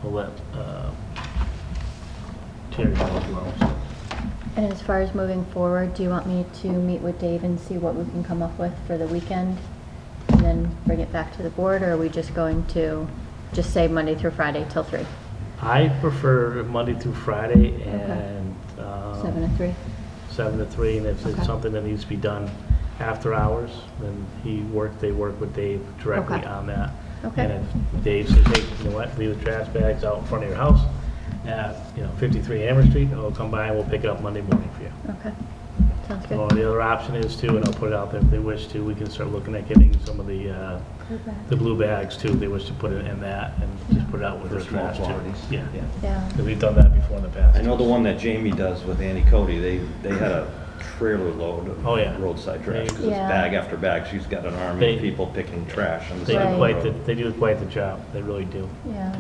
we'll let Terry know as well. so. And as far as moving forward, do you want me to meet with Dave and see what we can come up with for the weekend? And then bring it back to the board, or are we just going to just say Monday through Friday till 3? I prefer Monday through Friday and 7 to 3? 7 to 3, and if Okay. it's something that needs to be done after hours, then they work with Dave directly Okay. on that. Okay. And if Dave says, hey, you know what, leave the trash bags out in front of your house at, 53 Amherst Street, I'll come by and we'll pick it up Monday morning for you. Okay, sounds Or good. the other option is too, and I'll put it out there if they wish to, we can start looking at getting some of the blue bags too, if they wish to put it in that and just put it out with For their small trash too. quantities. Yeah, Yeah, 'Cause we've done that before in the past. I know the one that Jamie does with Annie Cody, they had a trailer load of Oh, yeah. roadside trash, because it's Yeah. bag after bag, she's got an army They- of people picking trash on the They side do of the quite road. they do quite the job, they really do. yeah.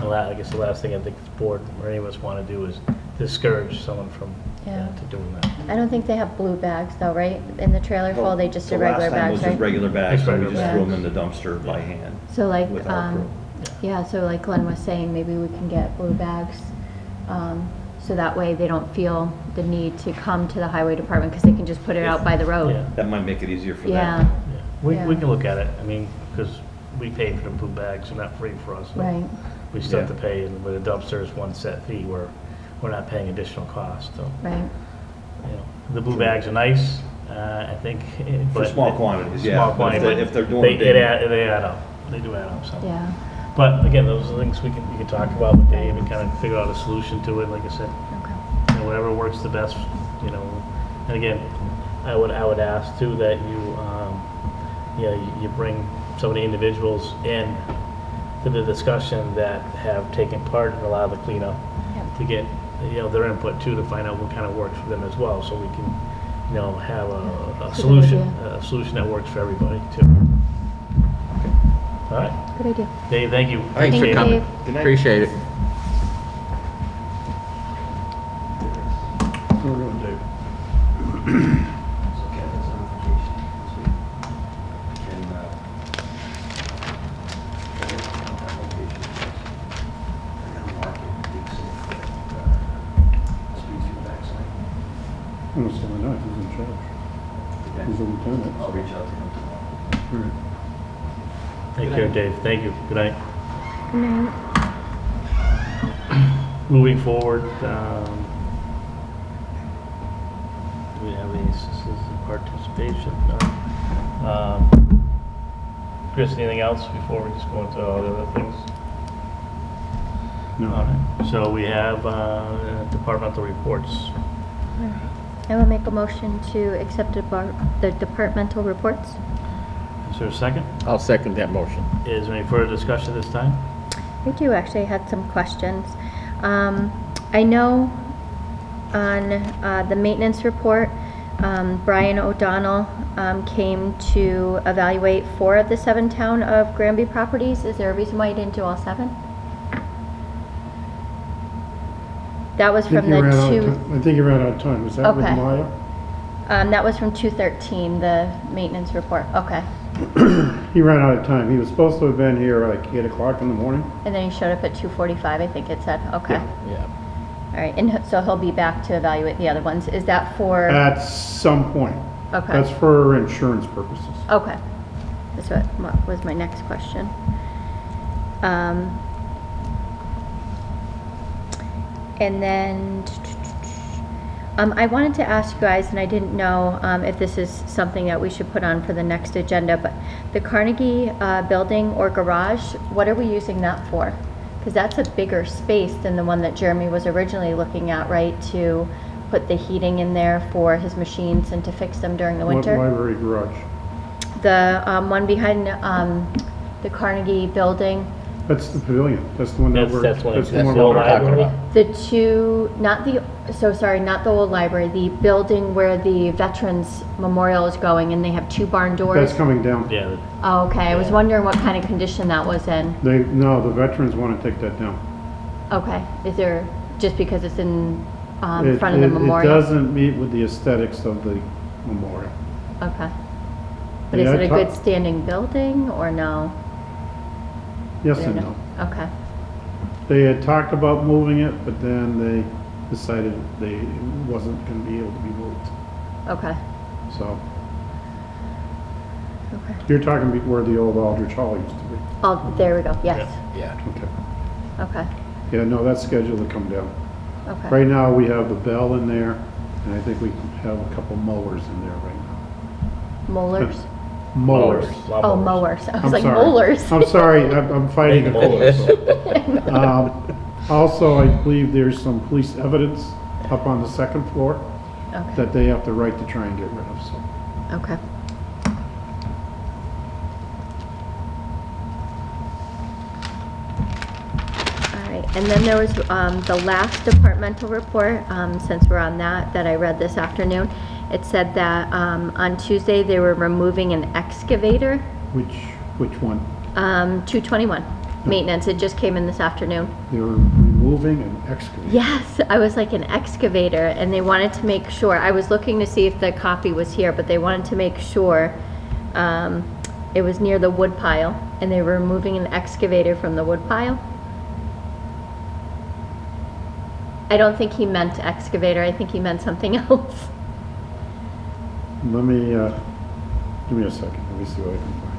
I guess the last thing I think the board or any of us want to do is discourage someone from Yeah. to doing that. I don't think they have blue bags though, right? In the trailer full, they just The did regular last time bags, was just right? regular bags, so we Regular just threw bags. them in the dumpster by hand So like, with our crew. yeah, so like Glenn was saying, maybe we can get blue bags. So that way they don't feel the need to come to the highway department because they can just put it out by the road. Yeah. That might make it easier for Yeah, them. Yeah. We Yeah. can look at it, I mean, because we pay for the blue bags, they're not free for us. so right. We still have Yeah. to pay, and with a dumpster is one set fee, we're not paying additional cost, so, Right. The blue bags are nice, I think. For but small quantities, yeah, Small but quantity, if they- but if they're doing they big- they add up, they do add up, so. Yeah. But again, those are things we can talk about with Dave and kind of figure out a solution to it, like I said. Okay. Whatever works the best, and again, I would ask too that you bring some of the individuals in to the discussion that have taken part in a lot of the cleanup Yep. to get, their input too, to find out what kind of works for them as well, so we can, have a Good solution, idea. a solution that works for everybody too. All right, Good idea. Dave, thank you. Thanks for Appreciate it. coming. Dave. Good night. Appreciate it. We're going, Dave. I don't know, not, who's in charge? Who's the lieutenant? I'll reach out to him tomorrow. All right. Take care, Dave. Thank you. Good night. Good night. Moving forward, do we have any citizen participation? No. Chris, anything else before we just go into all the other things? All No. right. So we have departmental reports. All right. I will make a motion to accept the departmental reports. Is there a second? I'll second that motion. Is there any further discussion this time? I do actually had some questions. I know on the maintenance report, Brian O'Donnell came to evaluate 4 of the 7 town of Granby properties. Is there a reason why you didn't do all 7? That was I think from he the ran out of 2, ti- I think he ran out of time. Was that with Okay. Maya? that was from 213, the maintenance report. Okay. He ran out of time. He was supposed to have been here like 8 o'clock in the morning. And then he showed up at 2:45, I think it said. Okay. Yeah. Yeah. All right. And so he'll be back to evaluate the other ones. Is that for? At some point. Okay. That's for insurance purposes. Okay. That's what was my next question. And then, I wanted to ask you guys, and I didn't know if this is something that we should put on for the next agenda, but the Carnegie building or garage, what are we using that for? Because that's a bigger space than the one that Jeremy was originally looking at, right? To put the heating in there for his machines and to fix them during the What winter? library garage? The one behind the Carnegie building, That's the pavilion. That's the one that we're. That's the the one old we're talking library. about. the two, not the, so sorry, not the old library, the building where the Veterans Memorial is going and they have 2 barn That's doors. coming down. Yeah, Oh, okay, I was Yeah. wondering what kind of condition that was in. No, the veterans want to take that down. Okay, is there, just because it's in front of the memorial? It doesn't meet with the aesthetics of the memorial. Okay. But Yeah, is it a I good standing building or no? Yes You and don't no. know? Okay, They had talked about moving it, but then they decided it wasn't gonna be able to be moved. okay, So, okay. you're talking where the old Aldrich Hall used to be. Oh, there we go, yes, Yeah. Okay. okay, Yeah, no, that's scheduled to come down. okay. Right now, we have the bell in there, and I think we have a couple mowers in there right now. Molars? Mowers. Oh, mowers, I I'm was like sorry. molars. I'm sorry, I'm fighting a Molars. cold. Also, I believe there's some police evidence up on the second floor Okay, that they have to write to try and get rid of, so. okay. All right, and then there was the last departmental report, since we're on that I read this afternoon. It said that on Tuesday, they were removing an excavator, Which one? 221, maintenance, it just came in this afternoon. They were removing an excavator. Yes, I was like an excavator, and they wanted to make sure, I was looking to see if the copy was here, but they wanted to make sure it was near the wood pile, and they were removing an excavator from the wood pile. I don't think he meant excavator, I think he meant something else. Let me, give me a second, let me see what I can find.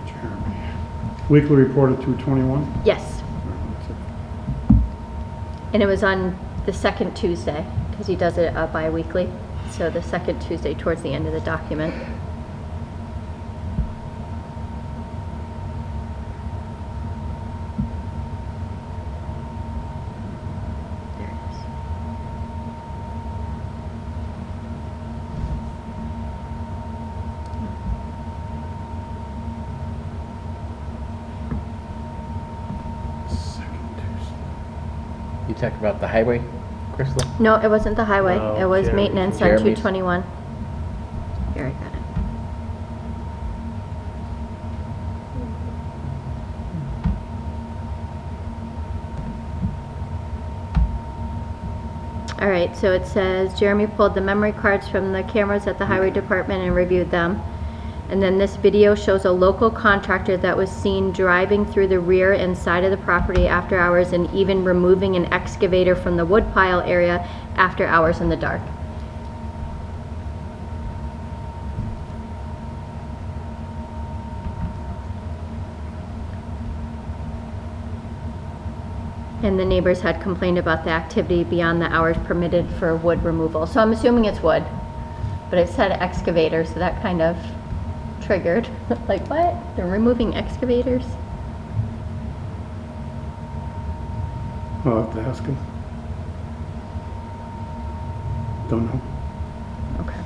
Jeremy. Weekly report of 221? Yes, and it was on the second Tuesday, because he does it bi-weekly, so the second Tuesday towards the end of the document. There it is. Second Tuesday. You talked about the highway, Crystal? No, it wasn't the highway, No, it was Jeremy's. maintenance on Jeremy's. 221. Here, I got it. All right, so it says Jeremy pulled the memory cards from the cameras at the highway department and reviewed them. And then this video shows a local contractor that was seen driving through the rear and side of the property after hours and even removing an excavator from the wood pile area after hours in the dark. And the neighbors had complained about the activity beyond the hours permitted for wood removal. So I'm assuming it's wood, but it said excavator, so that kind of triggered. Like, what? They're removing excavators? I'll have to ask him. Don't know. Okay.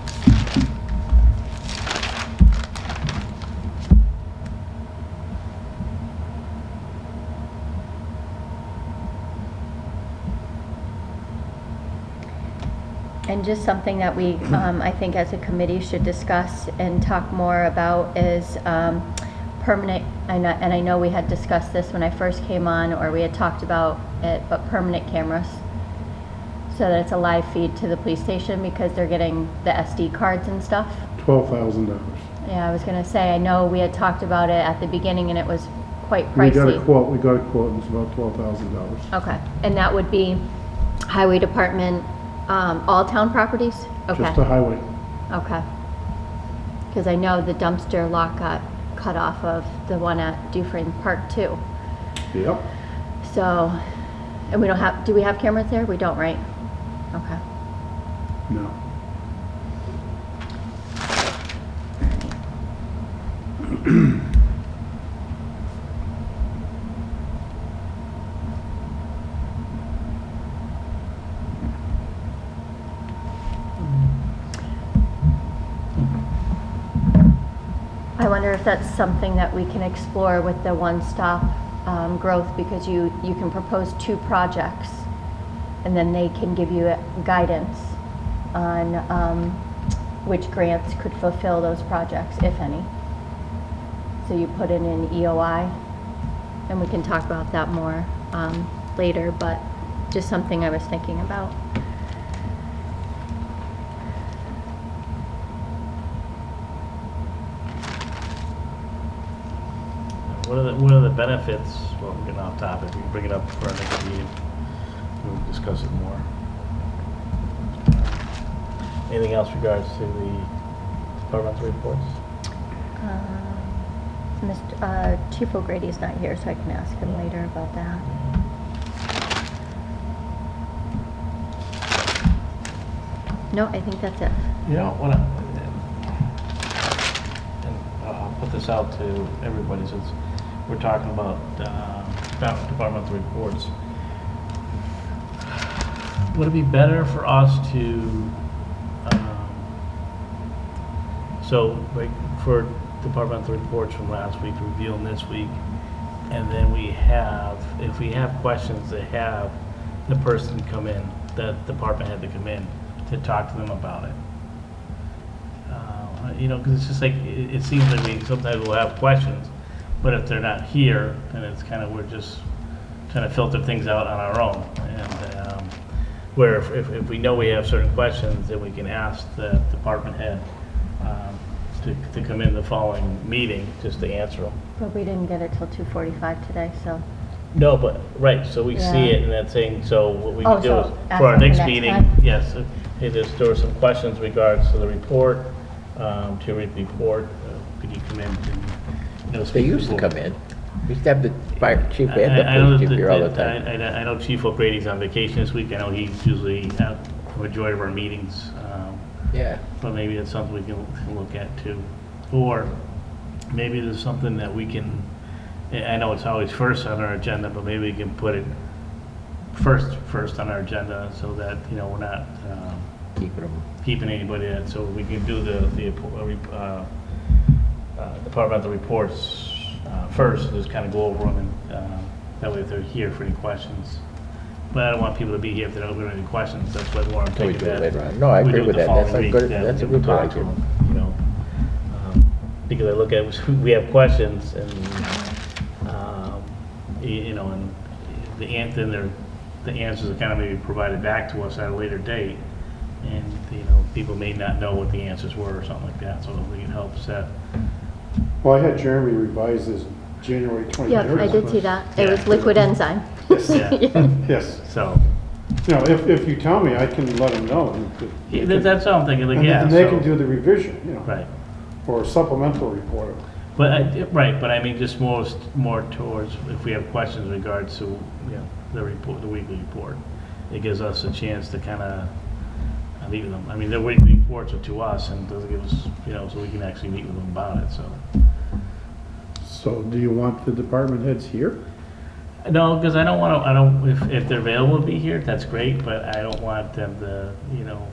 And just something that we, I think as a committee should discuss and talk more about is permanent, and I know we had discussed this when I first came on, or we had talked about it, but permanent cameras. So that it's a live feed to the police station because they're getting the SD cards and stuff. $12,000. Yeah, I was gonna say, I know we had talked about it at the beginning and it was quite We got a pricey. quote, it was about $12,000. Okay, and that would be highway department, all town properties? Okay. Just a highway. Okay. Because I know the dumpster lot got cut off of the one at Dufresne Park too. Yep. So, and we don't have, do we have cameras there? We don't, right? Okay. No. I wonder if that's something that we can explore with the one-stop growth, because you can propose 2 projects and then they can give you guidance on which grants could fulfill those projects, if any. So you put in an EOI, and we can talk about that more later, but just something I was thinking about. What are the benefits, well, we're getting off topic, we can bring it up for our next meeting, we'll discuss it more. Anything else regards to the departmental reports? Chief O'Grady's not here, so I can ask him later about that. No, I think that's it. You know, and I'll put this out to everybody, since we're talking about departmental reports. Would it be better for us to, so like for departmental reports from last week, review them this week, and then if we have questions, to have the person come in, that department head to come in to talk to them about it. You know, because it's just like, it seems like we sometimes will have questions, but if they're not here, then it's kind of, we're just trying to filter things out on our own. And where if we know we have certain questions, then we can ask the department head to come in the following meeting just to answer them. But we didn't get it till 2:45 today, so. No, but, right, so we see Yeah. it and that's saying, so what we Oh, can do so is, ask for our them the next next meeting, time? yes, there were some questions regards to the report, to read the report, could you come in and, you know, They speak used to the come board? in. We used to have the fire chief and the I know police chief that- here all the that- time. I know Chief O'Grady's on vacation this week, I know he's usually at the majority of our meetings, Yeah. but maybe it's something we can look at too. Or maybe there's something that we can, I know it's always first on our agenda, but maybe we can put it first on our agenda so that, you know, we're not Keeping them. keeping anybody in. So we can do the departmental reports first, just kind of go over them, and that way if they're here for any questions. But I don't want people to be here if they don't have any questions, that's why Warren We taking do it that. later on. No, I we agree do it with the that. That's following a good, week, that that's a we can good talk to idea. them, you know. Because I look at, we have questions and, you know, and the answers are kind of maybe provided back to us at a later date. And, you know, people may not know what the answers were or something like that, so we can help set. Well, I had Jeremy revise his January 23rd. Yep, I did see that. It was Yeah. liquid enzyme. Yeah. Yes. So, You know, if you tell me, I can let him know. that's all I'm thinking, like, And yeah. and they so- can do the revision, you know. Right. Or a supplemental report. But, right, but I mean, just more towards, if we have questions in regards to, you know, the report, the weekly report, it gives us a chance to kind of meet with them. I mean, their weekly reports are to us, and doesn't give us, you know, so we can actually meet with them about it, so. So do you want the department heads here? No, because I don't, if they're available to be here, that's great, but I don't want them to, you know,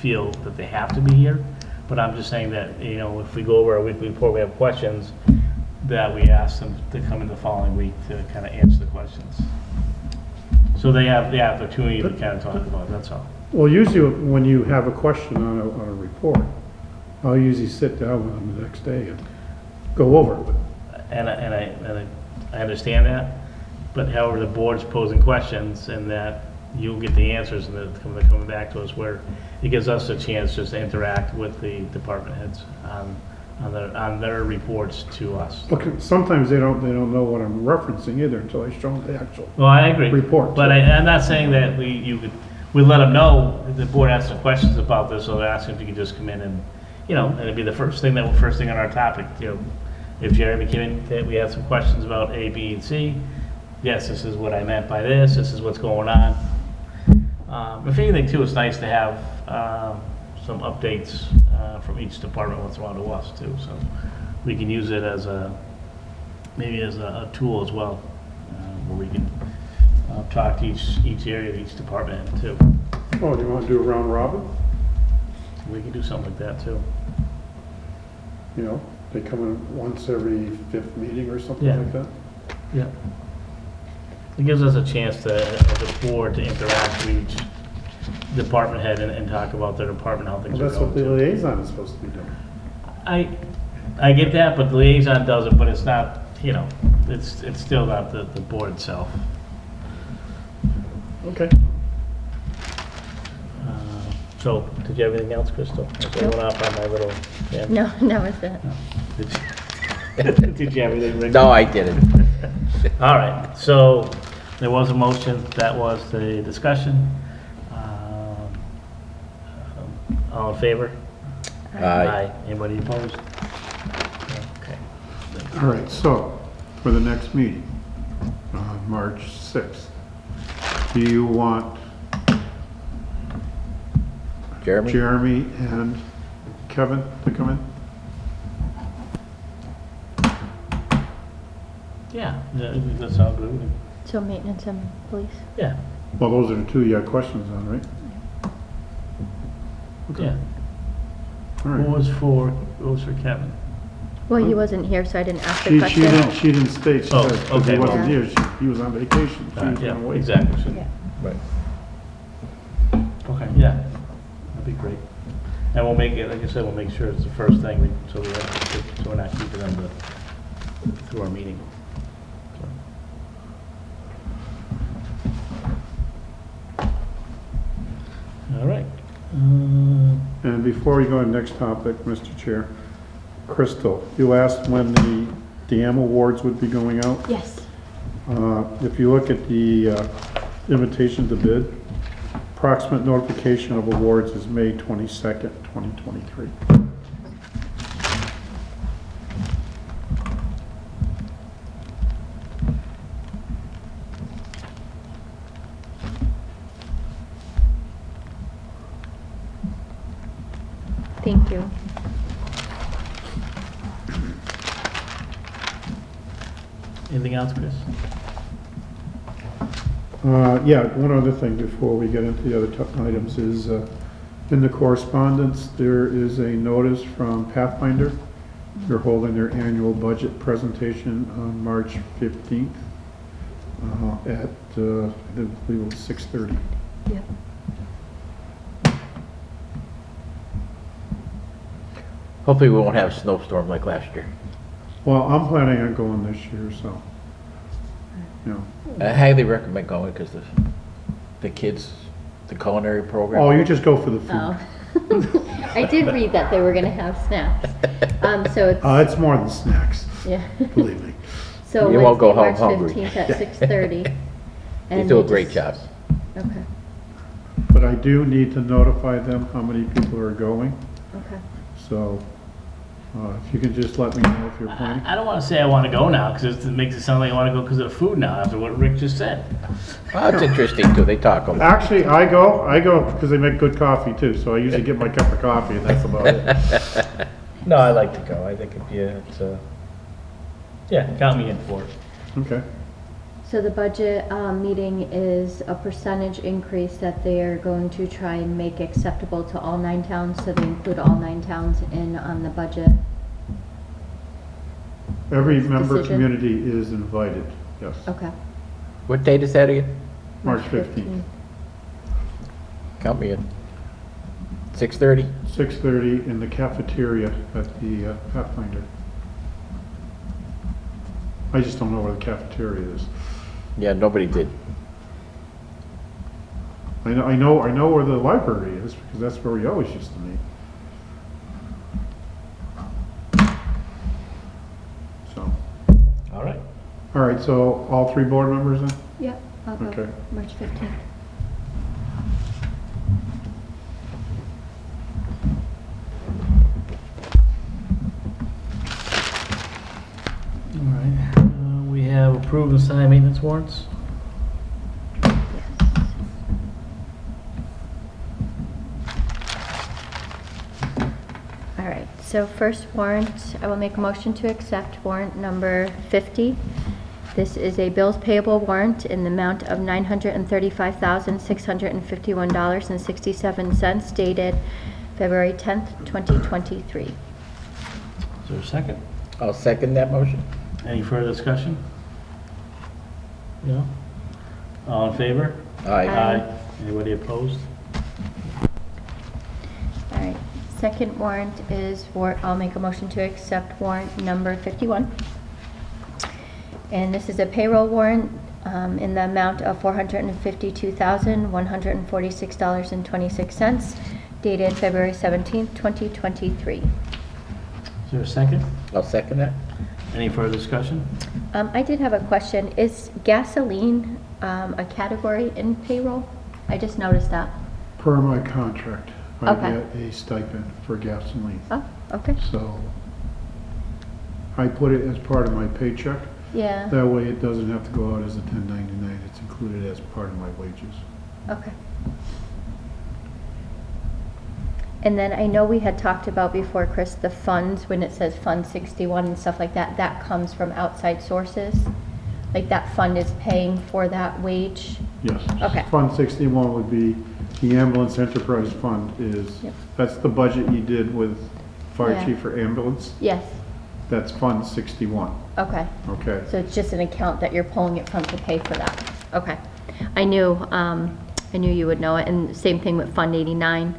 feel that they have to be here. But I'm just saying that, you know, if we go over our weekly report, we have questions, that we ask them to come in the following week to kind of answer the questions. So they have the opportunity to kind of talk about it, that's all. Well, usually when you have a question on a report, I'll usually sit down with them the next day and go over it. And I understand that, but however, the board's posing questions and that you'll get the answers and they're coming back to us, where it gives us a chance just to interact with the department heads on their reports to us. Okay, sometimes they don't know what I'm referencing either until I show them the actual. Well, I agree. Report. But I'm not saying that we let them know, if the board asks some questions about this, so they're asking if you could just come in and, you know, and it'd be the first thing on our topic, you know. If Jeremy came in, that we had some questions about A, B, and C, yes, this is what I meant by this is what's going on. If anything too, it's nice to have some updates from each department once in a while to us too, so we can use it as maybe as a tool as well, where we can talk to each area of each department too. Oh, do you want to do a round robin? We can do something like that too. You know, they come in once every 5th meeting or something Yeah. like that? Yeah. It gives us a chance to, as a board, to interact with each department head and talk about their department, how things Well, are that's what the going. liaison is supposed to be doing. I get that, but the liaison does it, but it's not, you know, it's still not the board itself. Okay. So, did you have anything else, Crystal? I was Nope. going off on my little. Yeah. No, that was it. Did you- Did you have anything, Rick? No, I didn't. All right, so there was a motion, that was the discussion. All in favor? Aye. Anybody opposed? Okay. All right, so for the next meeting, March 6th, do you want Jeremy? Jeremy and Kevin to come in? Yeah, I think that's all good. So maintenance and police? Yeah, Well, those are the two you had questions on, right? yeah. All What right. was for Kevin? Well, he wasn't here, so I didn't ask the She question. didn't state, she Oh, said, because he okay. wasn't Yeah. here, he was on vacation, she was Yeah, gonna wait. exactly. Yeah. Right. Okay, yeah, that'd be great. And we'll make it, like I said, we'll make sure it's the first thing, so we're not keeping them through our meeting. All right. And before we go to the next topic, Mr. Chair, Crystal, you asked when the dam awards would be going out. Yes. If you look at the invitation to bid, approximate notification of awards is May 22nd, 2023. Thank you. Anything else, Chris? Yeah, one other thing before we get into the other items is, in the correspondence, there is a notice from Pathfinder. They're holding their annual budget presentation on March 15th at, I believe it was 6:30. Yeah. Hopefully we won't have a snowstorm like last year. Well, I'm planning on going this year, so, you know. I highly recommend going because the kids, the culinary program. Oh, you just go for the food. Oh. I did read that they were gonna have snacks. So it's, It's more than snacks, yeah. believe me. So You won't go home Wednesday, March hungry. 15th at 6:30. They And do a they great just- job. Okay, But I do need to notify them how many people are going, okay. so if you can just let me know if you're planning. I don't want to say I want to go now, because it makes it sound like I want to go because of the food now, after what Rick just said. Well, it's interesting too. They talk a lot. Actually, I go because they make good coffee too, so I usually get my cup of coffee and that's about it. No, I like to go. I think it's yeah, count me in for it. Okay, So the budget meeting is a percentage increase that they are going to try and make acceptable to all 9 towns, so they include all 9 towns in on the budget. every member Decision. community is invited, yes, Okay. What date is that again? March 15th. Count me in. 6:30? 6:30 in the cafeteria at the Pathfinder. I just don't know where the cafeteria is. Yeah, nobody did. I know where the library is because that's where we always used to meet. So, All right. all right, so all 3 board members then? Yep, I'll go Okay. March 15th. All right. We have approved and signed maintenance warrants. All right, so first warrant, I will make a motion to accept warrant number 50. This is a bills payable warrant in the amount of $935,651.67 dated February 10th, 2023. Is there a second? I'll second that motion. Any further discussion? No? All in favor? Aye. Aye. Anybody opposed? All right, second warrant is I'll make a motion to accept warrant number 51. And this is a payroll warrant in the amount of $452,146.26, dated February 17th, 2023. Is there a second? I'll second that. Any further discussion? I did have a question. Is gasoline a category in payroll? I just noticed that. Per my contract, I Okay. get a stipend for gasoline. Oh, okay. So I put it as part of my paycheck. Yeah, That way it doesn't have to go out as a 1099. It's included as part of my wages. okay. And then I know we had talked about before, Chris, the funds, when it says Fund 61 and stuff like that, that comes from outside sources? Like that fund is paying for that wage? Yes. Okay. Fund 61 would be, the ambulance enterprise fund is, Yep. that's the budget you did with fire Yeah. chief for ambulance. Yes, That's Fund 61, okay. okay? So it's just an account that you're pulling it from to pay for that? Okay. I knew you would know it, and same thing with Fund 89?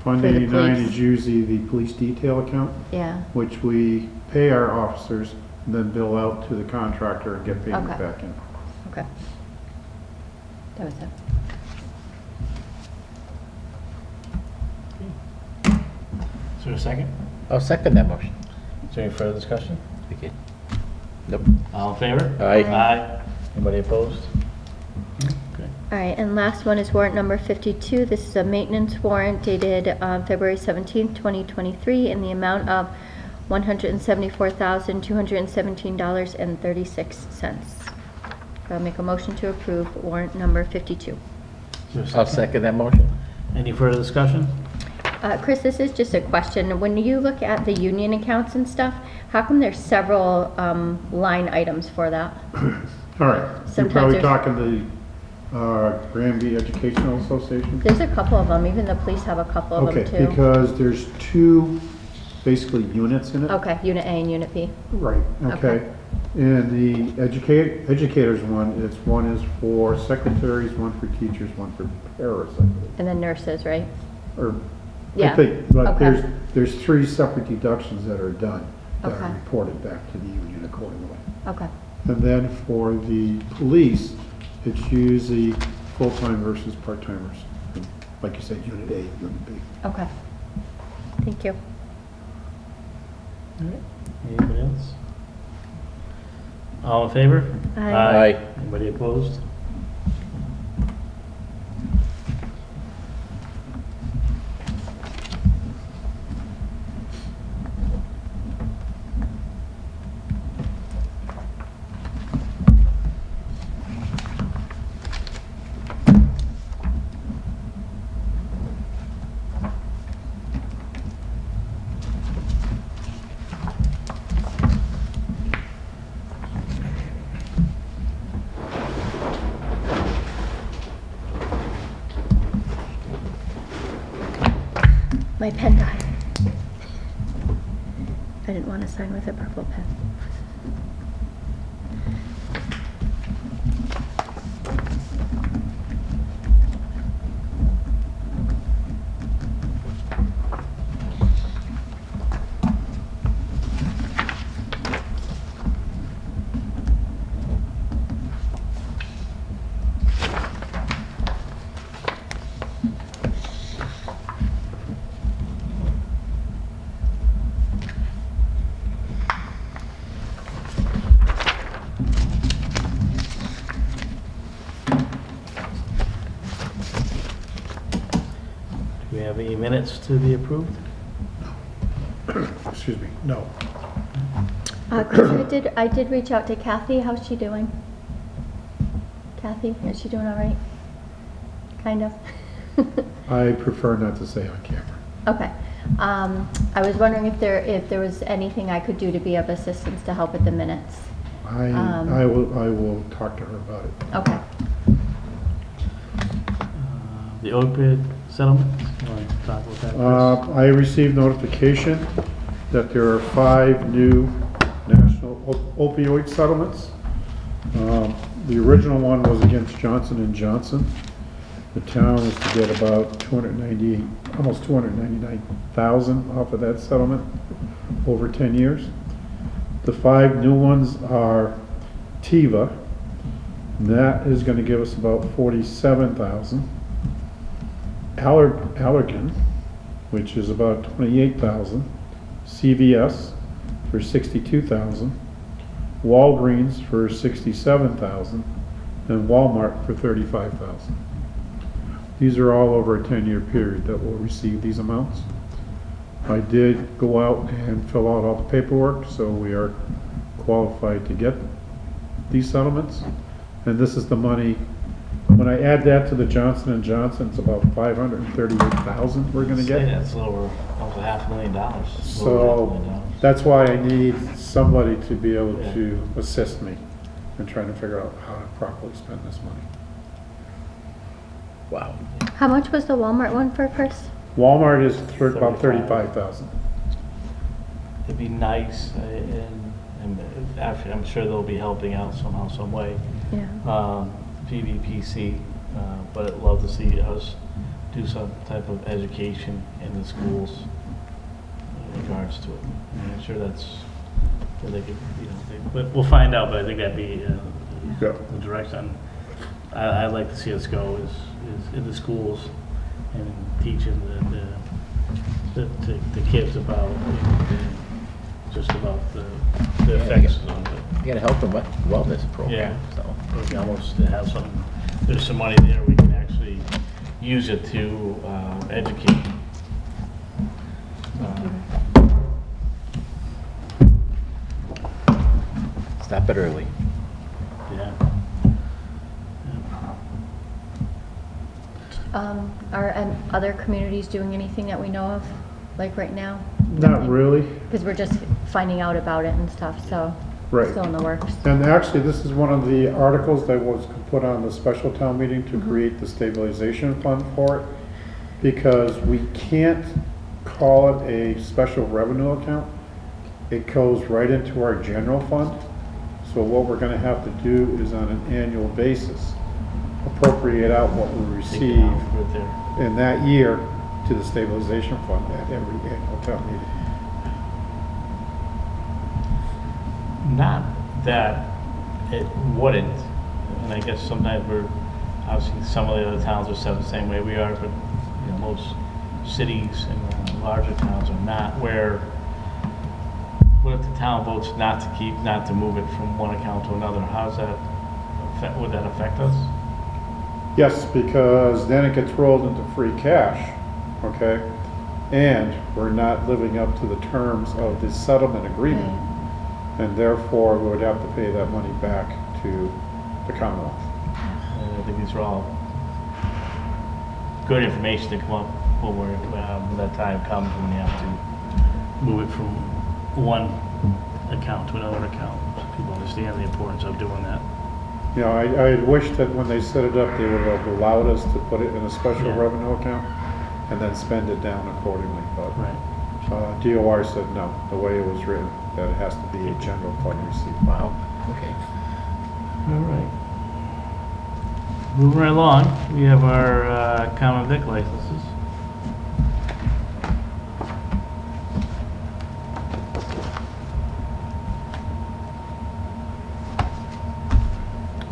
Fund For the 89 police. is usually the police detail account, Yeah, which we pay our officers and then bill out to the contractor and get payment Okay. back in. okay. That was it. Is there a second? I'll second that motion. Is there any further discussion? Okay. Nope. All in favor? Aye. Aye. Anybody opposed? Okay. All right, and last one is warrant number 52. This is a maintenance warrant dated February 17th, 2023, in the amount of $174,217.36. I'll make a motion to approve warrant number 52. Is there a I'll second that motion. Any further discussion? Chris, this is just a question. When you look at the union accounts and stuff, how come there's several line items for that? All right, you're Sometimes probably there's- talking the Granby Educational Association? There's a couple of them. Even the police have a couple of them Okay, too. because there's two, basically, units in it. Okay, Unit A and Unit B. Right, Okay. okay. And the educators one, one is for secretaries, one for teachers, one for paras, I believe. And then nurses, right? Or, I Yeah, think, but okay. there's three separate deductions that are done, that Okay. are reported back to the union accordingly. Okay, And then for the police, it's usually full-time versus part-timers. Like you said, Unit A, Unit B. okay. Thank you. All right. Anybody else? All in favor? Aye. Aye. Anybody opposed? My pen died. I didn't want to sign with a purple pen. Do we have any minutes to be approved? Excuse me, no. Chris, I did reach out to Kathy. How's she doing? Kathy, is she doing all right? Kind of? I prefer not to say on camera. Okay. I was wondering if there was anything I could do to be of assistance to help with the minutes. I will talk to her about it. Okay. The opioid settlement? You want to talk about that, Chris? I received notification that there are 5 new national opioid settlements. The original one was against Johnson & Johnson. The town is to get about almost 299,000 off of that settlement over 10 years. The 5 new ones are Teva, That is gonna give us about 47,000. Allergan, which is about 28,000. CVS for 62,000. Walgreens for 67,000. And Walmart for 35,000. These are all over a 10-year period that will receive these amounts. I did go out and fill out all the paperwork, so we are qualified to get these settlements. And this is the money, when I add that to the Johnson & Johnson, it's about 538,000 we're gonna Say get. that's over, almost $500,000. So that's why I need somebody to be able Yeah. to assist me in trying to figure out how to properly spend this money. Wow. How much was the Walmart one for first? Walmart is for about 35. 35,000. It'd be nice, and actually, I'm sure they'll be helping out somehow, some way. Yeah. PVPC, but I'd love to see us do some type of education in the schools in regards to it. I'm sure that's where they could, but we'll find out, but I think that'd be Yeah. the direction I'd like to see us go is in the schools and teaching the kids about, just about the effects of it. You gotta help them with wellness Yeah. program, so. We can almost have some, there's some money there, we can actually use it to educate. Stop it early. Yeah. Are other communities doing anything that we know of, like right now? Not really. Because we're just finding out about it and stuff, so Right. still in the works. And actually, this is one of the articles that was put on the special town meeting to create the stabilization fund for it. Because we can't call it a special revenue account. It goes right into our general fund. So what we're gonna have to do is on an annual basis, appropriate out what we Take it receive out right there. in that year to the stabilization fund at every annual town meeting. Not that it wouldn't, and I guess sometimes obviously some of the other towns are set the same way we are, but most cities and larger towns are not, where, what if the town votes not to move it from one account to another? How's that would that affect us? Yes, because then it gets rolled into free cash, okay? And we're not living up to the terms of the settlement agreement. And therefore, we would have to pay that money back to the Commonwealth. And I think these are all good information to come up forward when that time comes, when you have to move it from one account to another account. So people understand the importance of doing that. You know, I wish that when they set it up, they would have allowed us to put it in a special Yeah. revenue account and then spend it down accordingly, but Right. DOR said no, the way it was written, that it has to be a general fund receipt. Wow, okay. All right. Moving right along, we have our common vic licenses.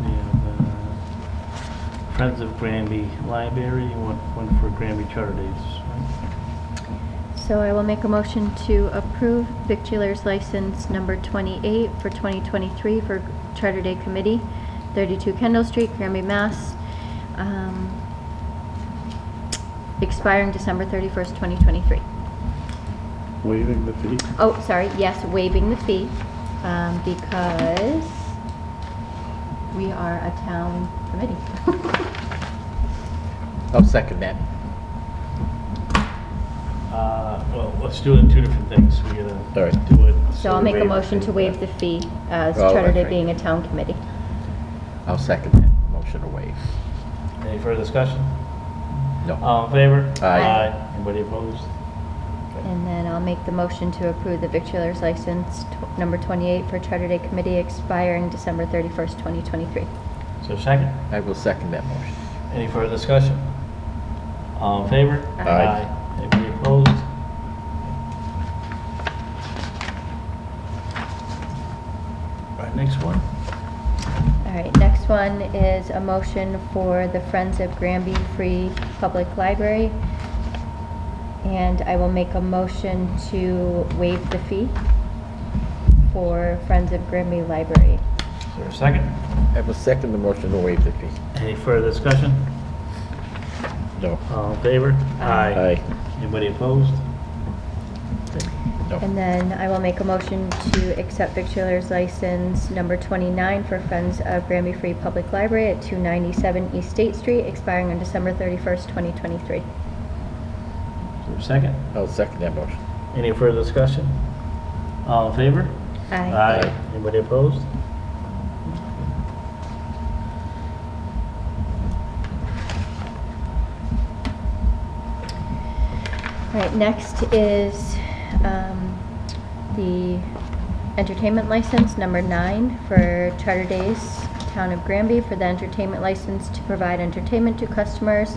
We have Friends of Granby Library, and one for Granby Charter Days. So I will make a motion to approve victualler's license number 28 for 2023 for Charter Day Committee, 32 Kendall Street, Granby, Mass. Expiring December 31st, 2023. Waiving the fee. Oh, sorry, yes, waiving the fee, because we are a town committee. I'll second that. Well, let's do it in two different things. We gotta All right. do it. So I'll make a motion to waive the fee as Oh, Charter that's Day right. being a town committee. I'll second that. Motion to waive. Any further discussion? No. All in favor? Aye. Anybody opposed? And then I'll make the motion to approve the victualler's license number 28 for Charter Day Committee expiring December 31st, 2023. So second? I will second that motion. Any further discussion? All in favor? Aye. Anybody opposed? All right, next one. All right, next one is a motion for the Friends of Granby Free Public Library. And I will make a motion to waive the fee for Friends of Granby Library. Is there a second? I will second the motion to waive the fee. Any further discussion? No. All in favor? Aye. Anybody opposed? No. And then I will make a motion to accept victualer's license number 29 for Friends of Granby Free Public Library at 297 East State Street, expiring on December 31st, 2023. Is there a second? I'll second that motion. Any further discussion? All in favor? Aye. Anybody opposed? All right, next is the entertainment license, number 9, for Charter Days, Town of Granby, for the entertainment license to provide entertainment to customers.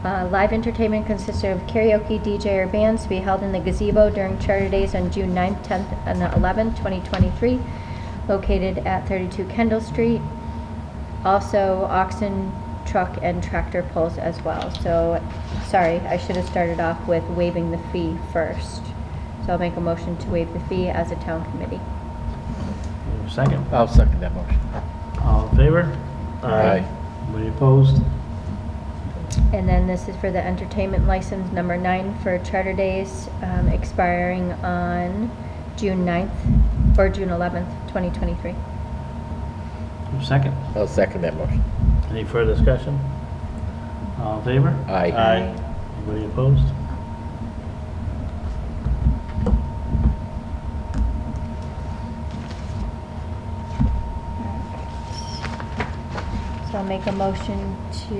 Live entertainment consists of karaoke, DJ, or bands to be held in the gazebo during Charter Days on June 9th, 10th, and 11th, 2023, located at 32 Kendall Street. Also, oxen, truck, and tractor pulls as well. So, sorry, I should have started off with waiving the fee first. So I'll make a motion to waive the fee as a town committee. Is there a second? I'll second that motion. All in favor? Aye. Anybody opposed? And then this is for the entertainment license number 9 for Charter Days, expiring on June 9th, or June 11th, 2023. Is there a second? I'll second that motion. Any further discussion? All in favor? Aye. Aye. Anybody opposed? So I'll make a motion to,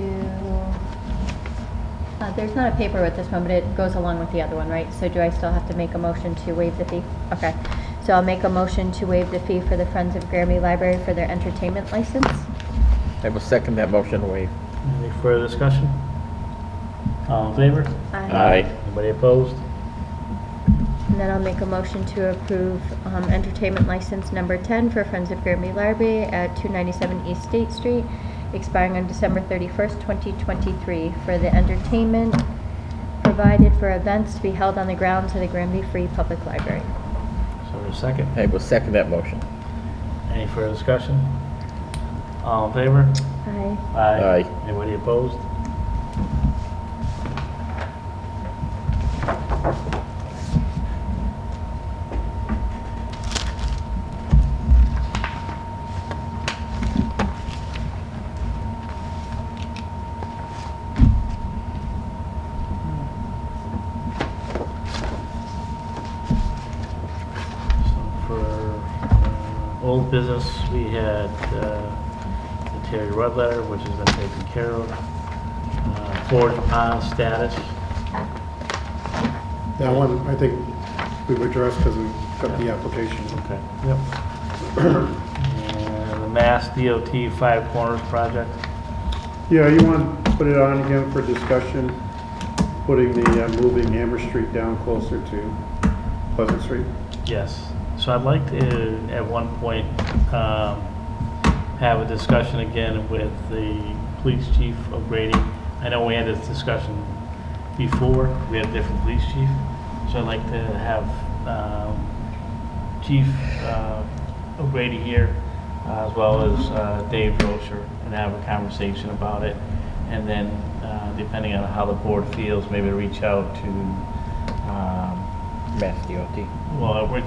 there's not a paper with this one, but it goes along with the other one, right? So do I still have to make a motion to waive the fee? Okay. So I'll make a motion to waive the fee for the Friends of Granby Library for their entertainment license. I will second that motion to waive. Any further discussion? All in favor? Aye. Anybody opposed? And then I'll make a motion to approve entertainment license number 10 for Friends of Granby Library at 297 East State Street, expiring on December 31st, 2023, for the entertainment provided for events to be held on the grounds of the Granby Free Public Library. So there's a second. I will second that motion. Any further discussion? All in favor? Aye. Aye. Anybody opposed? Old business, we had the Terry Rudd letter, which has been taken care of. Forge Pond status. That one, I think we've addressed because we got the application. Okay. Yep. And the Mass DOT Five Corners project. Yeah, you want to put it on again for discussion, putting the, moving Hammer Street down closer to Pleasant Street? Yes. So I'd like to, at one point, have a discussion again with the police chief of Brady. I know we had this discussion before, we had a different police chief. So I'd like to have Chief O'Grady here, as well as Dave Rocher, and have a conversation about it. And then, depending on how the board feels, maybe reach out to Mass DOT. well, which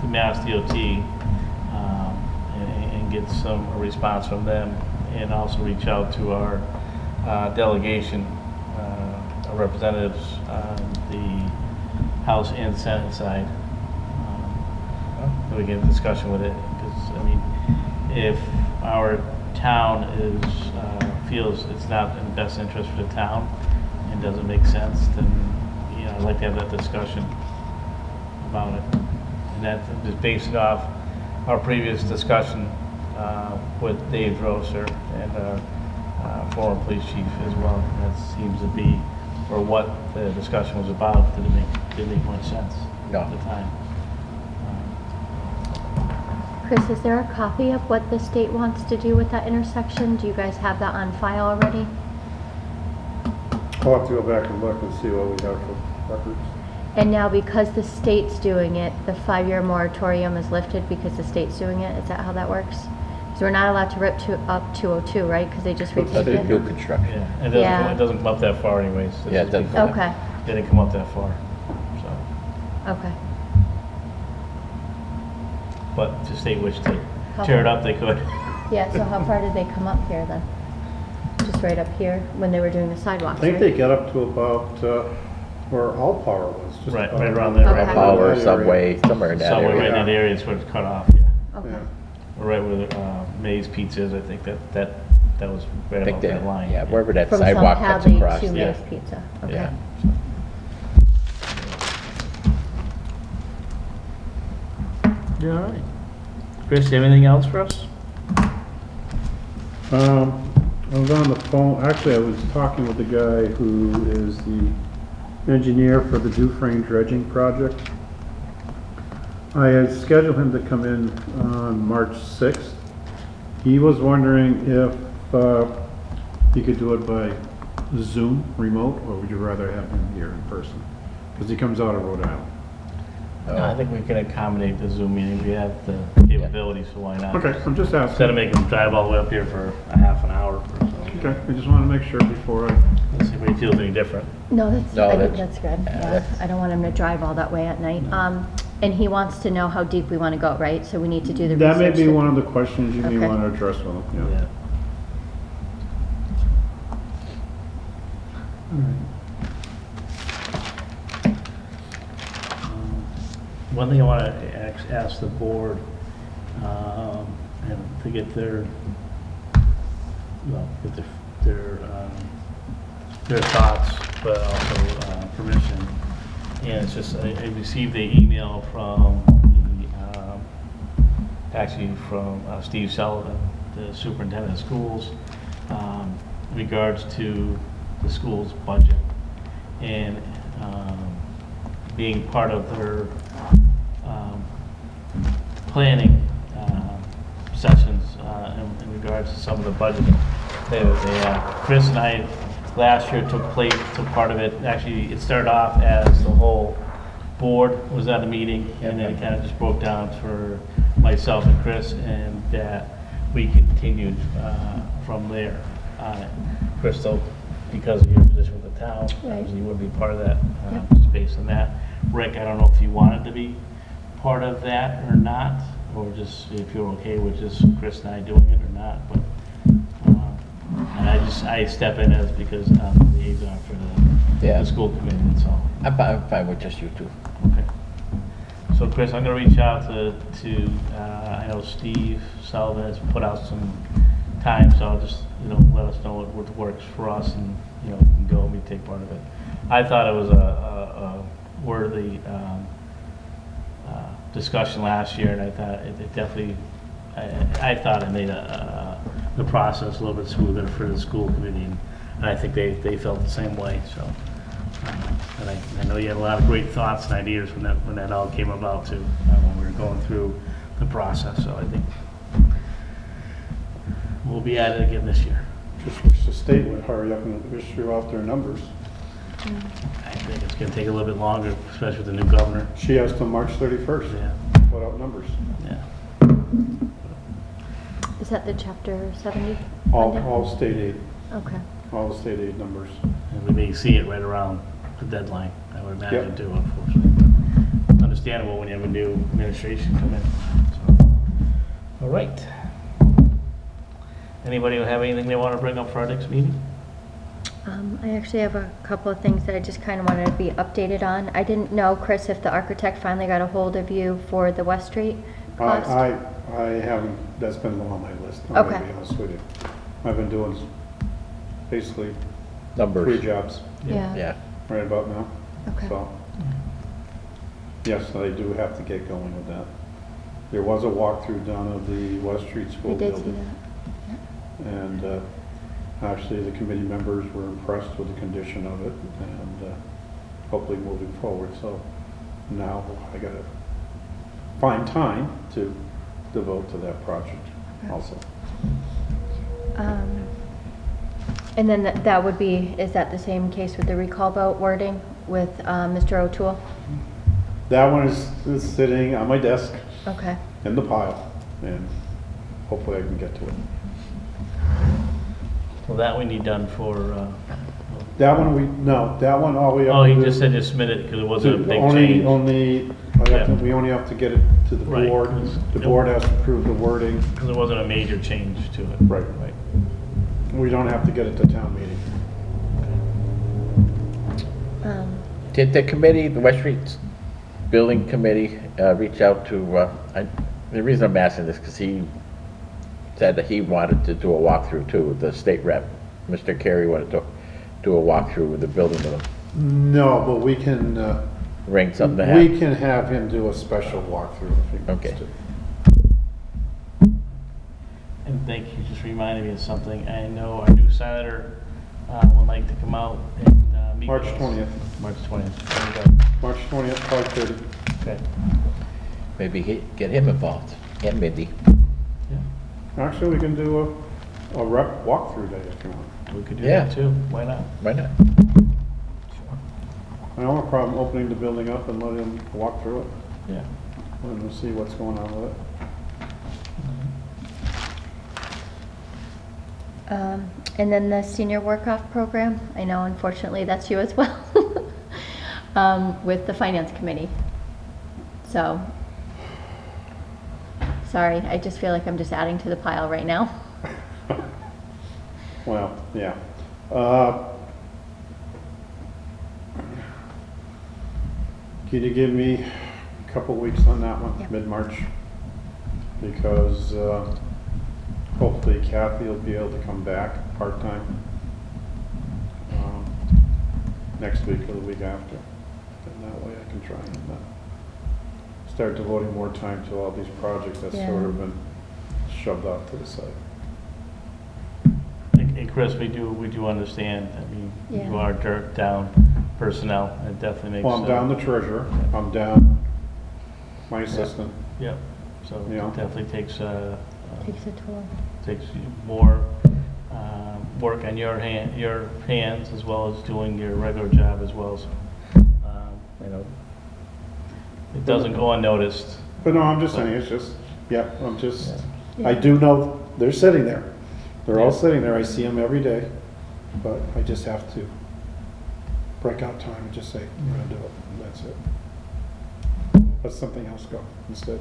the Mass DOT, and get a response from them, and also reach out to our delegation, our representatives on the House and Senate side. So we get a discussion with it, because, I mean, if our town feels it's not in the best interest for the town and doesn't make sense, then, I'd like to have that discussion about it. And that is based off our previous discussion with Dave Roser and former police chief as well. That seems to be, or what the discussion was about, didn't make much sense No. at the time. Chris, is there a copy of what the state wants to do with that intersection? Do you guys have that on file already? I'll have to go back and look and see what we have for records. And now because the state's doing it, the 5-year moratorium is lifted because the state's doing it? Is that how that works? So we're not allowed to rip up 202, right? Because they just But the repaved state it? New construction. Yeah, Yeah. it doesn't come up that far anyways. This Yeah, is it doesn't. before- Okay, They didn't come up that far, so. okay. But if the state wished to How- tear it up, they could. Yeah, so how far did they come up here then? Just right up here when they were doing the I sidewalks, think right? they got up to about, where All Power was. just Right, about right around there. Okay. that Power, area. subway, somewhere in that Somewhere right in area. that area is where it's cut off, yeah. Okay. Yeah. Right where May's Pizza is, I think that was I right think about they, that line. yeah, wherever that From sidewalk South cuts Hadley across. to yeah. May's Pizza, okay. Yeah. Yeah, all right. Chris, anything else for us? I was on the phone, actually, I was talking with the guy who is the engineer for the Dufresne dredging project. I had scheduled him to come in on March 6th. He was wondering if he could do it by Zoom, remote, or would you rather have him here in person? Because he comes out of Rhode Island. No, I think we can accommodate the Zoom meeting. We have the capabilities, so why not? Okay, I'm just Instead of asking. making them drive all the way up here for a half an hour or so. Okay, I just wanted to make sure before I, Let's see if anybody feels any different. No, No, I think that's- that's good, yeah, yeah. that's- I don't want him to drive all that way at night. And he wants to know how deep we want to go, right? So we need to do the research. that may be to- one of the questions you may Okay. want to address with him, yeah. Yeah. One thing I want to ask the board, and to get their, well, get their thoughts, but also permission. And it's just, I received an email from actually from Steve Sullivan, the superintendent of schools, in regards to the school's budget. And being part of their planning sessions in regards to some of the budget. Chris and I last year took part of it. Actually, it started off as the whole board was at a meeting, and then it kind of just broke down for myself and Chris, and that we continued from there on it. Crystal, because of your position with the town, Right. obviously you would be part of that, Yep. just based on that. Rick, I don't know if you wanted to be part of that or not, or just if you're okay with just Chris and I doing it or not, but, and I step in as because I'm the liaison for Yeah. the school committee, that's all. I'm fine with just you two. Okay. So Chris, I'm gonna reach out to I know Steve Sullivan has put out some time, so I'll just, let us know what works for us, and, we can go and we take part of it. I thought it was a worthy discussion last year, and I thought it definitely, I thought it made the process a little bit smoother for the school committee, and I think they felt the same way, so. And I know you had a lot of great thoughts and ideas when that all came about too, when we were going through the process, so I think we'll be at it again this year. Just wish the state would hurry up and issue out their numbers. I think it's gonna take a little bit longer, especially with the new governor. She has till March 31st Yeah, to put out numbers. yeah. Is that the chapter 70? All funding? state aid, Okay. all the state aid numbers. And we may see it right around the deadline, I would imagine Yep. too, unfortunately. But understandable when you have a new administration come in, so. All right. Anybody have anything they want to bring up for our next meeting? I actually have a couple of things that I just kind of wanted to be updated on. I didn't know, Chris, if the architect finally got a hold of you for the West Street cost? I haven't, that's been on my list, I'm gonna Okay. be honest with you. I've been doing basically 3 Numbers. jobs Yeah. right about now, Okay. so. Yes, I do have to get going with that. There was a walkthrough done of the West Street I School did see building. that. And actually, the committee members were impressed with the condition of it and hopefully moving forward. So now I gotta find time to devote to that project also. And then that would be, is that the same case with the recall vote wording with Mr. O'Toole? That one is sitting on my desk Okay. in the pile, and hopefully I can get to it. Well, that we need done for, That one that one, all we have to oh, do. he just said just submit it because it wasn't a big Only, change. we only have to get it to the Right. board. The board has to approve the wording. Because it wasn't a major change to it. Right. Right. We don't have to get it to town meeting. Did the committee, the West Street Building Committee, reach out to, the reason I'm asking this, because he said that he wanted to do a walkthrough too, the state rep. Mr. Carey wanted to do a walkthrough with the building with him, No, but we can, ring something to we have. can have him do a special walkthrough if he wants Okay. to. And thank you, just reminded me of something. I know our new senator would like to come out and meet with March us. 20th. March 20th. March 20th, 5:30. Okay. Maybe get him involved, and Mindy. Yeah. Actually, we can do a rep walkthrough day if you want. We could do Yeah. that too. Why not? Why not? I don't have a problem opening the building up and letting him walk through it, Yeah. and we'll see what's going on with it. And then the senior work-off program, I know unfortunately that's you as well, with the finance committee. So, sorry, I just feel like I'm just adding to the pile right now. Well, yeah. Can you give me a couple weeks on that one, Yep. mid-March? Because hopefully Kathy will be able to come back part-time next week or the week after. And that way I can try and start devoting more time to all these projects that Yeah. sort of been shoved off to the side. And Chris, we do understand. I mean, Yeah. you are down personnel. It definitely makes. Well, I'm down the treasurer, I'm down my assistant. Yep. So Yeah. it definitely takes Takes a toll. more work on your hands as well as doing your regular job as well. So, you know, it doesn't go unnoticed. But no, I'm just saying, it's just, yeah, Yeah. I do know they're sitting there. They're all Yeah. sitting there, I see them every day, but I just have to break out time and just say, we're gonna do it, and that's it. Let something else go instead.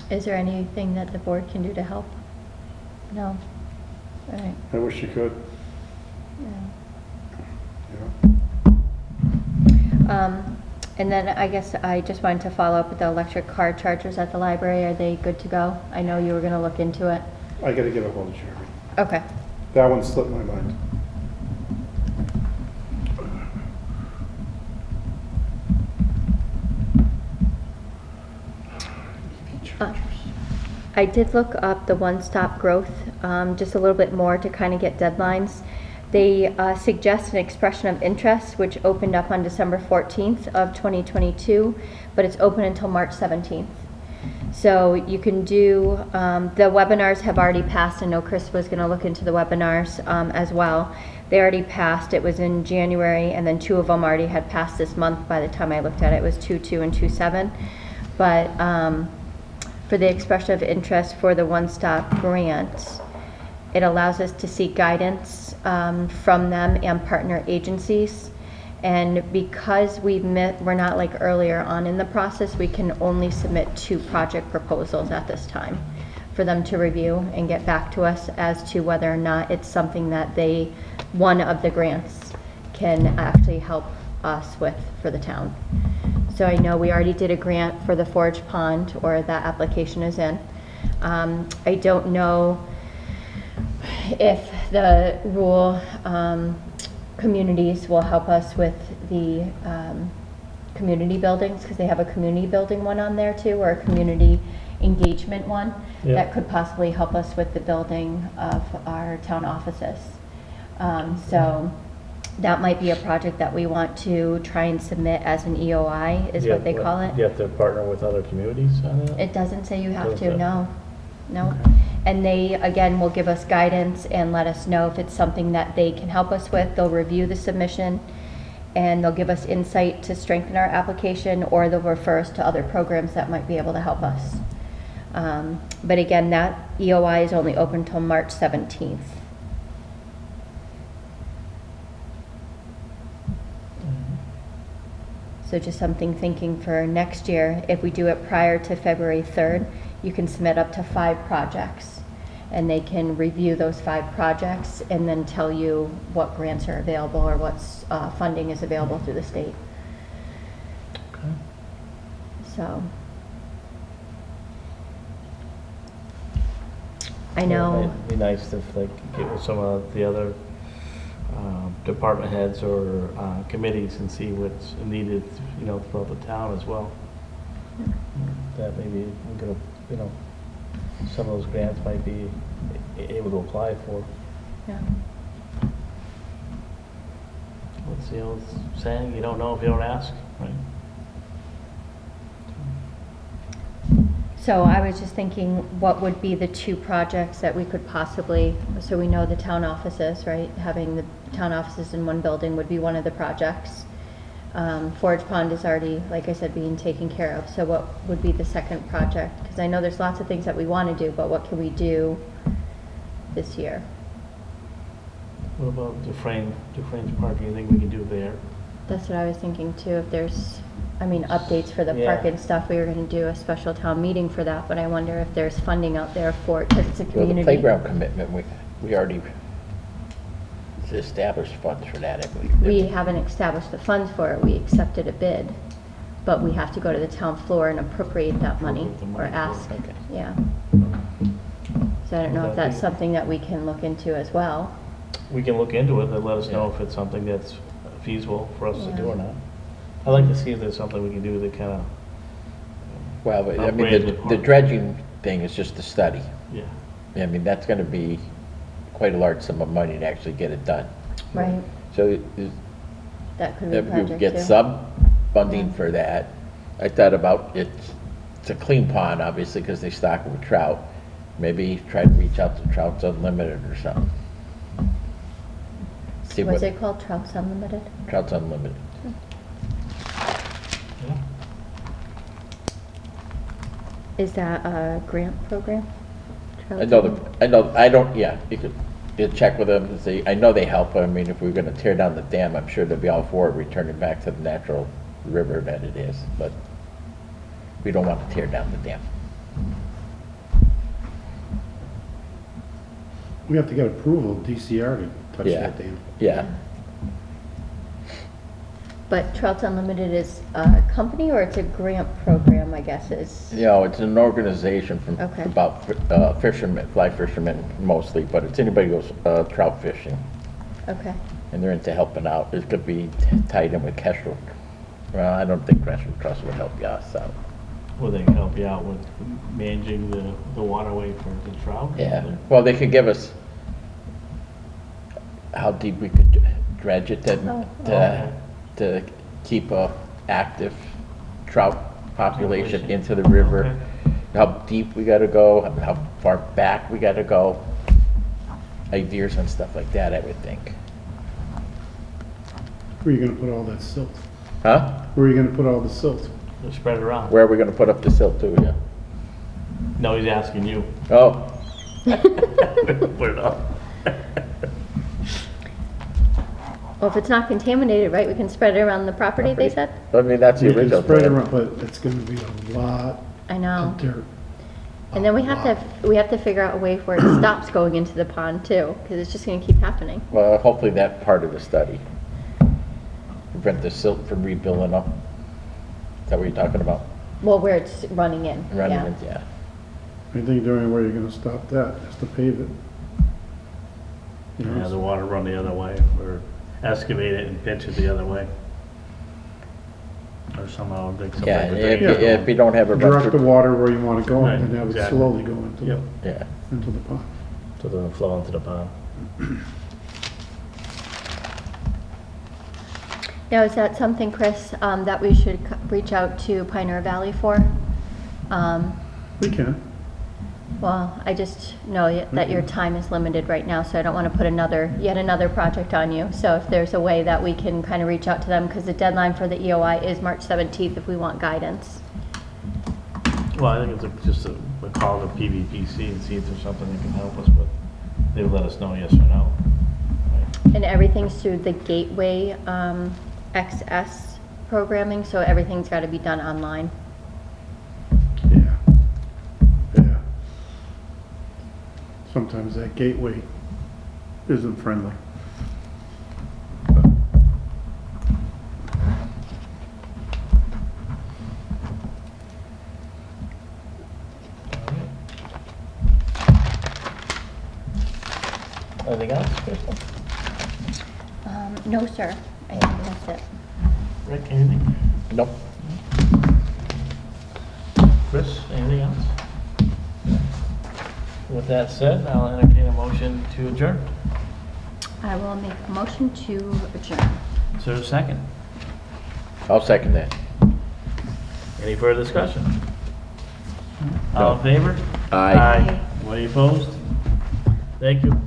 Is there anything that the board can do to help? No? All right. I wish you could, Yeah. yeah. And then I guess I just wanted to follow up with the electric car chargers at the library. Are they good to go? I know you were gonna look into it. I gotta get a hold of Jeremy. Okay. That one slipped my mind. I did look up the one-stop growth, just a little bit more to kind of get deadlines. They suggest an expression of interest, which opened up on December 14th of 2022, but it's open until March 17th. So you can do, the webinars have already passed. I know Chris was going to look into the webinars as well. They already passed. It was in January, and then 2 of them already had passed this month. By the time I looked at it, it was 2.2 and 2.7. But for the expression of interest for the one-stop grant, it allows us to seek guidance from them and partner agencies. And because we're not like earlier on in the process, we can only submit 2 project proposals at this time for them to review and get back to us as to whether or not it's something that one of the grants can actually help us with for the town. So I know we already did a grant for the Forge Pond, or that application is in. I don't know if the rural communities will help us with the community buildings, because they have a community building one on there too, or a community engagement one that could possibly help us with the building of our town offices. So that might be a project that we want to try and submit as an EOI, is what they call it. You have to partner with other communities on that? It doesn't say you have Doesn't to, say. no, no. Okay. And they, again, will give us guidance and let us know if it's something that they can help us with. They'll review the submission and they'll give us insight to strengthen our application, or they'll refer us to other programs that might be able to help us. But again, that EOI is only open till March 17th. So just something thinking for next year, if we do it prior to February 3rd, you can submit up to 5 projects. And they can review those 5 projects and then tell you what grants are available or what funding is available through the state. Okay. So. I know. It'd be nice to get with some of the other department heads or committees and see what's needed, throughout the town as well. That maybe we're gonna, some of those grants might be able to apply for. Yeah. What's the old saying? You don't know if you don't ask, right? So I was just thinking, what would be the 2 projects that we could possibly, so we know the town offices, right? Having the town offices in one building would be one of the projects. Forge Pond is already, like I said, being taken care of. So what would be the second project? Because I know there's lots of things that we want to do, but what can we do this year? What about Dufrane's Park? Do you think we can do there? That's what I was thinking too. If there's, updates for the Yeah. park and stuff, we were going to do a special town meeting for that, but I wonder if there's funding out there for it, because it's a Well, community. the playground commitment, we already established funds for that, I believe. We haven't established the funds for it. We accepted a bid, but we have to go to the town floor and appropriate that money Appropriate the or money for it. ask. Okay. Yeah. So I don't know if Would that that's be- something that we can look into as well. We can look into it and let us know Yeah. if it's something that's feasible for us to do or Yeah. not. I'd like to see if there's something we can do that kind of, Well, but, I mean, Upgrade the the park. dredging thing is just a study. yeah. I mean, that's gonna be quite a large sum of money to actually get it done. Right. So That could be a if we project get too. some funding Yeah. for that, I thought about it's a clean pond, obviously, because they stock it with trout. Maybe try to reach out to Trouts Unlimited or something. See Was what, it called Trouts Unlimited? Trouts Unlimited. Yeah. Is that a grant program? I don't, yeah, you check with them and see, I know they help, I mean, if we're gonna tear down the dam, I'm sure they'll be all for it, returning back to the natural river that it is, but we don't want to tear down the dam. We have to get approval of DCR to touch Yeah. that dam. Yeah, But Trouts Unlimited is a company or it's a grant program, I guess is? it's an organization from Okay. about fishermen, fly fishermen mostly, but it's anybody who goes trout fishing, Okay. and they're into helping out. It could be tied in with Kestrel. Well, I don't think Kestrel Trust would help you out, so, Will they help you out with managing the waterway for the trout? yeah. Well, they could give us how deep we could dredge it to keep a active trout population into the river. Okay. How deep we gotta go, how far back we gotta go. Ideas and stuff like that, I would think. Where are you gonna put all that silt? Huh? Where are you gonna put all the silt? Just spread it around. Where are we gonna put up the silt too, yeah? No, he's asking you. Oh, Put it up. Well, if it's not contaminated, right, we can spread it around the property, they said? I mean, that's the You can original spread it plan. around, but it's gonna be a lot I know. of dirt. And then we have to figure out a way where it stops going into the pond too, because it's just gonna keep happening. Well, hopefully that part of the study. Prevent the silt from rebuilding up. Is that what you're talking about? Well, where it's running in, Running yeah. it, yeah. I think the only way you're gonna stop that is to pave it. You know, Yeah, the water run the other way, or excavate it and pitch it the other way. Or somehow dig some Yeah, type of if, drainage. if you don't have a direct the bunch of, water where you wanna go Right, and then have it exactly. slowly go into Yep, yeah. into the pond. so it doesn't flow into the pond. Now, is that something, Chris, that we should reach out to Pioneer Valley for? We can. Well, I just know that your time is limited right now, so I don't want to put yet another project on you. So if there's a way that we can kind of reach out to them, because the deadline for the EOI is March 17th if we want guidance. Well, I think it's just a call to PVPC and see if there's something they can help us with. They would let us know yes or no. Right. And everything's through the Gateway XS programming, so everything's got to be done online. Yeah. Yeah. Sometimes that gateway isn't friendly. Anything else, Crystal? No, sir. I think that's it. Rick, anything? Nope. Chris, anything else? With that said, I'll entertain a motion to adjourn. I will make a motion to adjourn. Is there a second? I'll second that. Any further discussion? No. All in favor? Aye. Any opposed? Thank you.